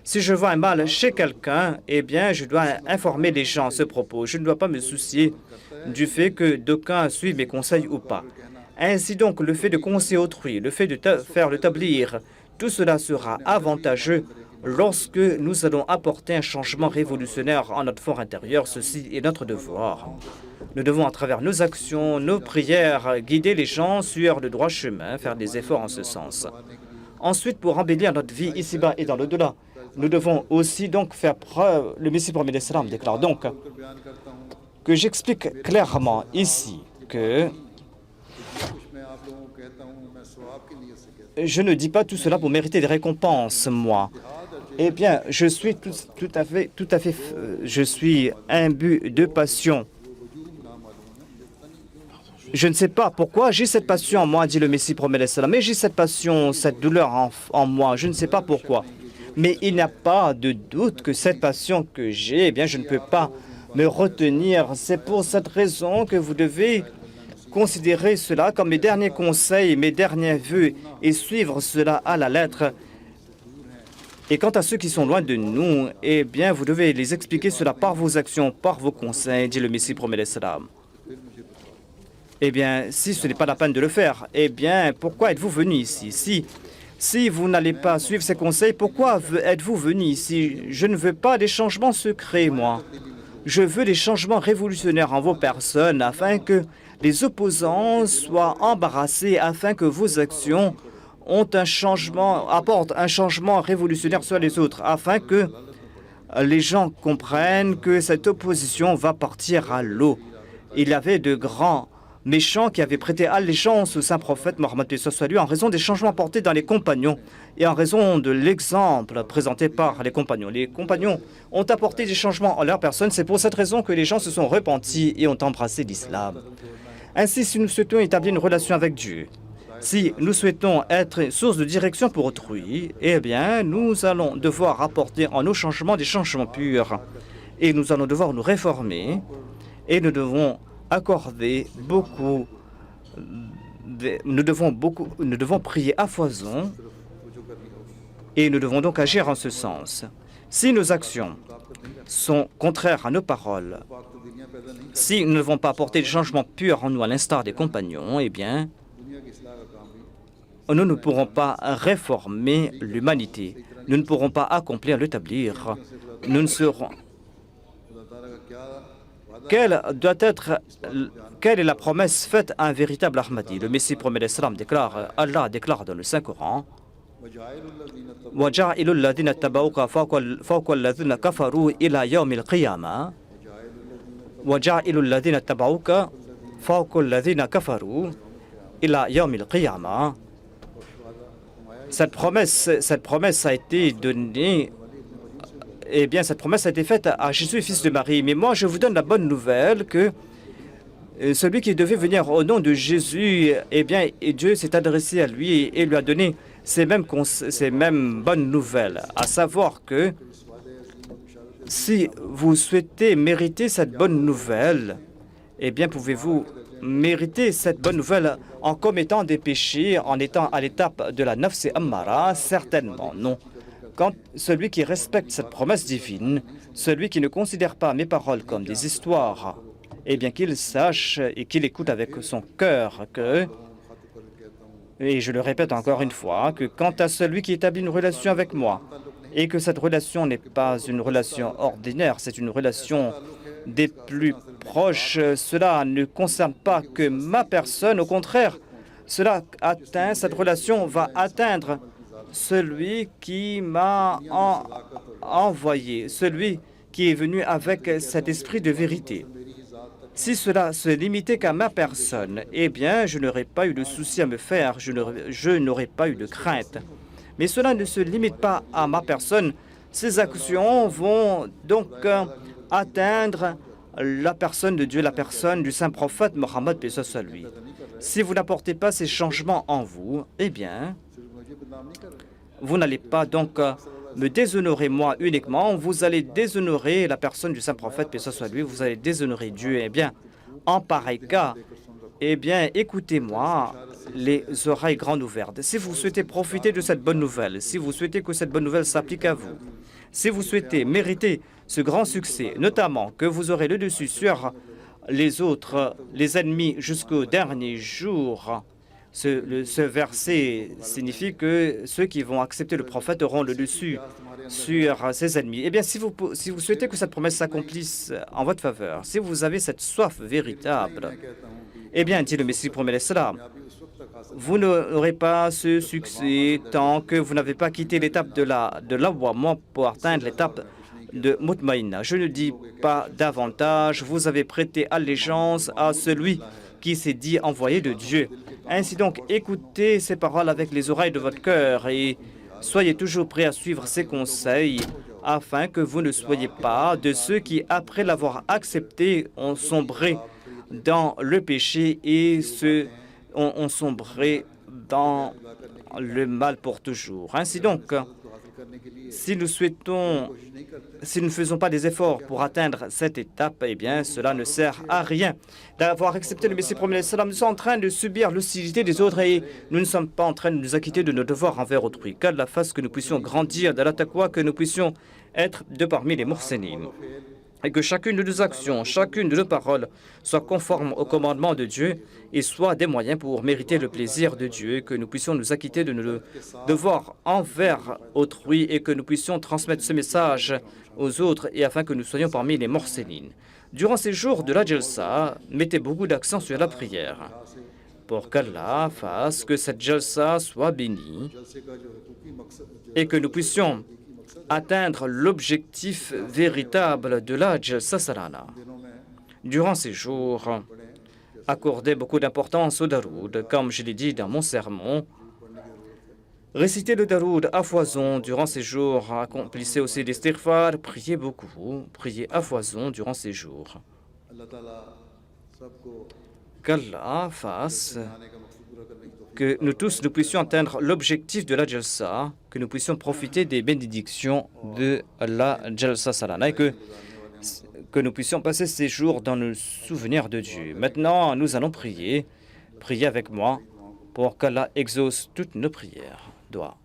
Si je vois un mal chez quelqu'un, eh bien, je dois informer les gens à ce propos. Je ne dois pas me soucier du fait que d'aucuns suivent mes conseils ou pas. Ainsi donc, le fait de conseiller autrui, le fait de faire le tablir, tout cela sera avantageux lorsque nous allons apporter un changement révolutionnaire en notre fort intérieur. Ceci est notre devoir. Nous devons, à travers nos actions, nos prières, guider les gens sur le droit chemin, faire des efforts en ce sens. Ensuite, pour embellir notre vie ici-bas et dans l'au-delà, nous devons aussi donc faire preuve. Le Messie prophète l'Islam déclare donc que j'explique clairement ici que je ne dis pas tout cela pour mériter des récompenses, moi. Eh bien, je suis je suis imbu de passion. Je ne sais pas pourquoi j'ai cette passion en moi, dit le Messie prophète l'Islam, mais j'ai cette passion, cette douleur en moi. Je ne sais pas pourquoi. Mais il n'y a pas de doute que cette passion que j'ai, eh bien, je ne peux pas me retenir. C'est pour cette raison que vous devez considérer cela comme mes derniers conseils, mes derniers vœux, et suivre cela à la lettre. Et quant à ceux qui sont loin de nous, eh bien, vous devez les expliquer cela par vos actions, par vos conseils, dit le Messie prophète l'Islam. Eh bien, si ce n'est pas la peine de le faire, eh bien, pourquoi êtes-vous venu ici? Si vous n'allez pas suivre ces conseils, pourquoi êtes-vous venu ici? Je ne veux pas des changements secrets, moi. Je veux des changements révolutionnaires en vos personnes, afin que les opposants soient embarrassés, afin que vos actions apportent un changement révolutionnaire sur les autres, afin que les gens comprennent que cette opposition va partir à l'eau. Il y avait de grands méchants qui avaient prêté allégeance au saint prophète Mohammed en raison des changements apportés dans les compagnons et en raison de l'exemple présenté par les compagnons. Les compagnons ont apporté des changements en leur personne. C'est pour cette raison que les gens se sont repentis et ont embrassé l'islam. Ainsi, si nous souhaitons établir une relation avec Dieu, si nous souhaitons être source de direction pour autrui, eh bien, nous allons devoir apporter en nos changements des changements purs. Et nous allons devoir nous réformer et nous devons accorder beaucoup, nous devons prier à foison et nous devons donc agir en ce sens. Si nos actions sont contraires à nos paroles, si nous ne devons pas apporter des changements purs en nous à l'instar des compagnons, eh bien, nous ne pourrons pas réformer l'humanité. Nous ne pourrons pas accomplir le tablir. Nous ne serons... Quelle est la promesse faite à un véritable Ahmadi? Le Messie prophète l'Islam déclare, Allah déclare dans le Saint-Coran, وَجَعِلُ الَّذِينَ اتَّبَعُوكَ فَوْقَ الَّذِينَ كَفَرُوا إِلَى يَوْمِ الْقِيَامَةِ وَجَعِلُ الَّذِينَ اتَّبَعُوكَ فَوْقَ الَّذِينَ كَفَرُوا إِلَى يَوْمِ الْقِيَامَةِ. Cette promesse a été donnée. Eh bien, cette promesse a été faite à Jésus, fils de Marie. Mais moi, je vous donne la bonne nouvelle que celui qui devait venir au nom de Jésus, eh bien, Dieu s'est adressé à lui et lui a donné ces mêmes bonnes nouvelles. À savoir que si vous souhaitez mériter cette bonne nouvelle, eh bien, pouvez-vous mériter cette bonne nouvelle en commettant des péchés, en étant à l'étape de la nafs ammara? Certainement non. Quand celui qui respecte cette promesse divine, celui qui ne considère pas mes paroles comme des histoires, eh bien qu'il sache et qu'il écoute avec son cœur que, et je le répète encore une fois, que quant à celui qui établit une relation avec moi, et que cette relation n'est pas une relation ordinaire, c'est une relation des plus proches, cela ne concerne pas que ma personne, au contraire, cette relation va atteindre celui qui m'a envoyé, celui qui est venu avec cet esprit de vérité. Si cela se limitait qu'à ma personne, eh bien, je n'aurais pas eu de souci à me faire, je n'aurais pas eu de crainte. Mais cela ne se limite pas à ma personne. Ces actions vont donc atteindre la personne de Dieu, la personne du saint prophète Mohammed, paix soit lui. Si vous n'apportez pas ces changements en vous, eh bien, vous n'allez pas donc me déshonorer moi uniquement, vous allez déshonorer la personne du saint prophète, paix soit lui, vous allez déshonorer Dieu. Eh bien, en pareil cas, eh bien, écoutez-moi, les oreilles grandes ouvertes. Si vous souhaitez profiter de cette bonne nouvelle, si vous souhaitez que cette bonne nouvelle s'applique à vous, si vous souhaitez mériter ce grand succès, notamment que vous aurez le dessus sur les autres, les ennemis jusqu'au dernier jour, ce verset signifie que ceux qui vont accepter le prophète auront le dessus sur ses ennemis. Eh bien, si vous souhaitez que cette promesse s'accomplisse en votre faveur, si vous avez cette soif véritable, eh bien, dit le Messie promet cela, vous n'aurez pas ce succès tant que vous n'avez pas quitté l'étape de l'awwam pour atteindre l'étape de Mutmaïna. Je ne dis pas davantage, vous avez prêté allégeance à celui qui s'est dit envoyé de Dieu. Ainsi donc, écoutez ces paroles avec les oreilles de votre cœur et soyez toujours prêts à suivre ses conseils afin que vous ne soyez pas de ceux qui, après l'avoir accepté, ont sombré dans le péché et ont sombré dans le mal pour toujours. Ainsi donc, si nous ne faisons pas des efforts pour atteindre cette étape, eh bien, cela ne sert à rien. D'avoir accepté le Messie promis, nous sommes en train de subir l'hostilité des autres et nous ne sommes pas en train de nous acquitter de nos devoirs envers autrui. Qu'Allah fasse que nous puissions grandir dans la taqwa, que nous puissions être de parmi les muhsinin. Et que chacune de nos actions, chacune de nos paroles soit conforme au commandement de Dieu et soit des moyens pour mériter le plaisir de Dieu, que nous puissions nous acquitter de nos devoirs envers autrui et que nous puissions transmettre ce message aux autres et afin que nous soyons parmi les morcellines. Durant ces jours de la Jalsa, mettez beaucoup d'accent sur la prière pour qu'Allah fasse que cette Jalsa soit bénie et que nous puissions atteindre l'objectif véritable de la Jalsa Salana. Durant ces jours, accordez beaucoup d'importance au Daroud, comme je l'ai dit dans mon sermon. Récitez le Daroud à foison durant ces jours, accomplissez aussi l'istighfar, priez beaucoup, priez à foison durant ces jours. Qu'Allah fasse que nous tous nous puissions atteindre l'objectif de la Jalsa, que nous puissions profiter des bénédictions de la Jalsa Salana et que nous puissions passer ces jours dans le souvenir de Dieu. Maintenant, nous allons prier. Priez avec moi pour qu'Allah exauce toutes nos prières. Doa.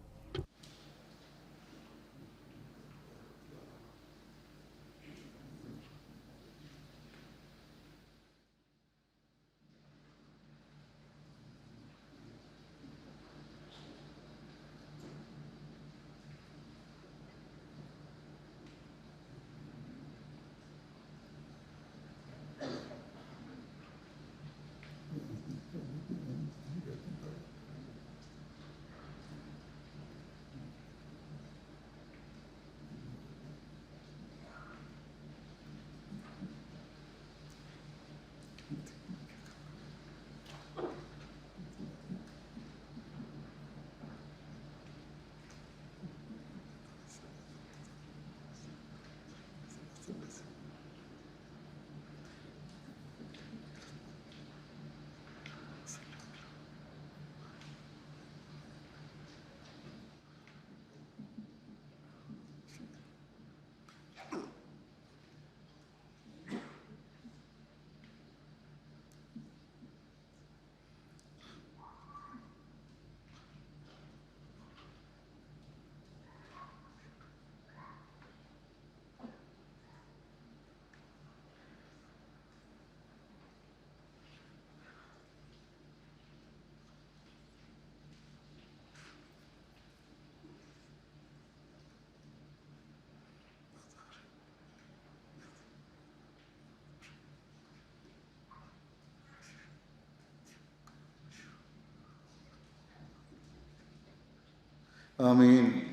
Ameen.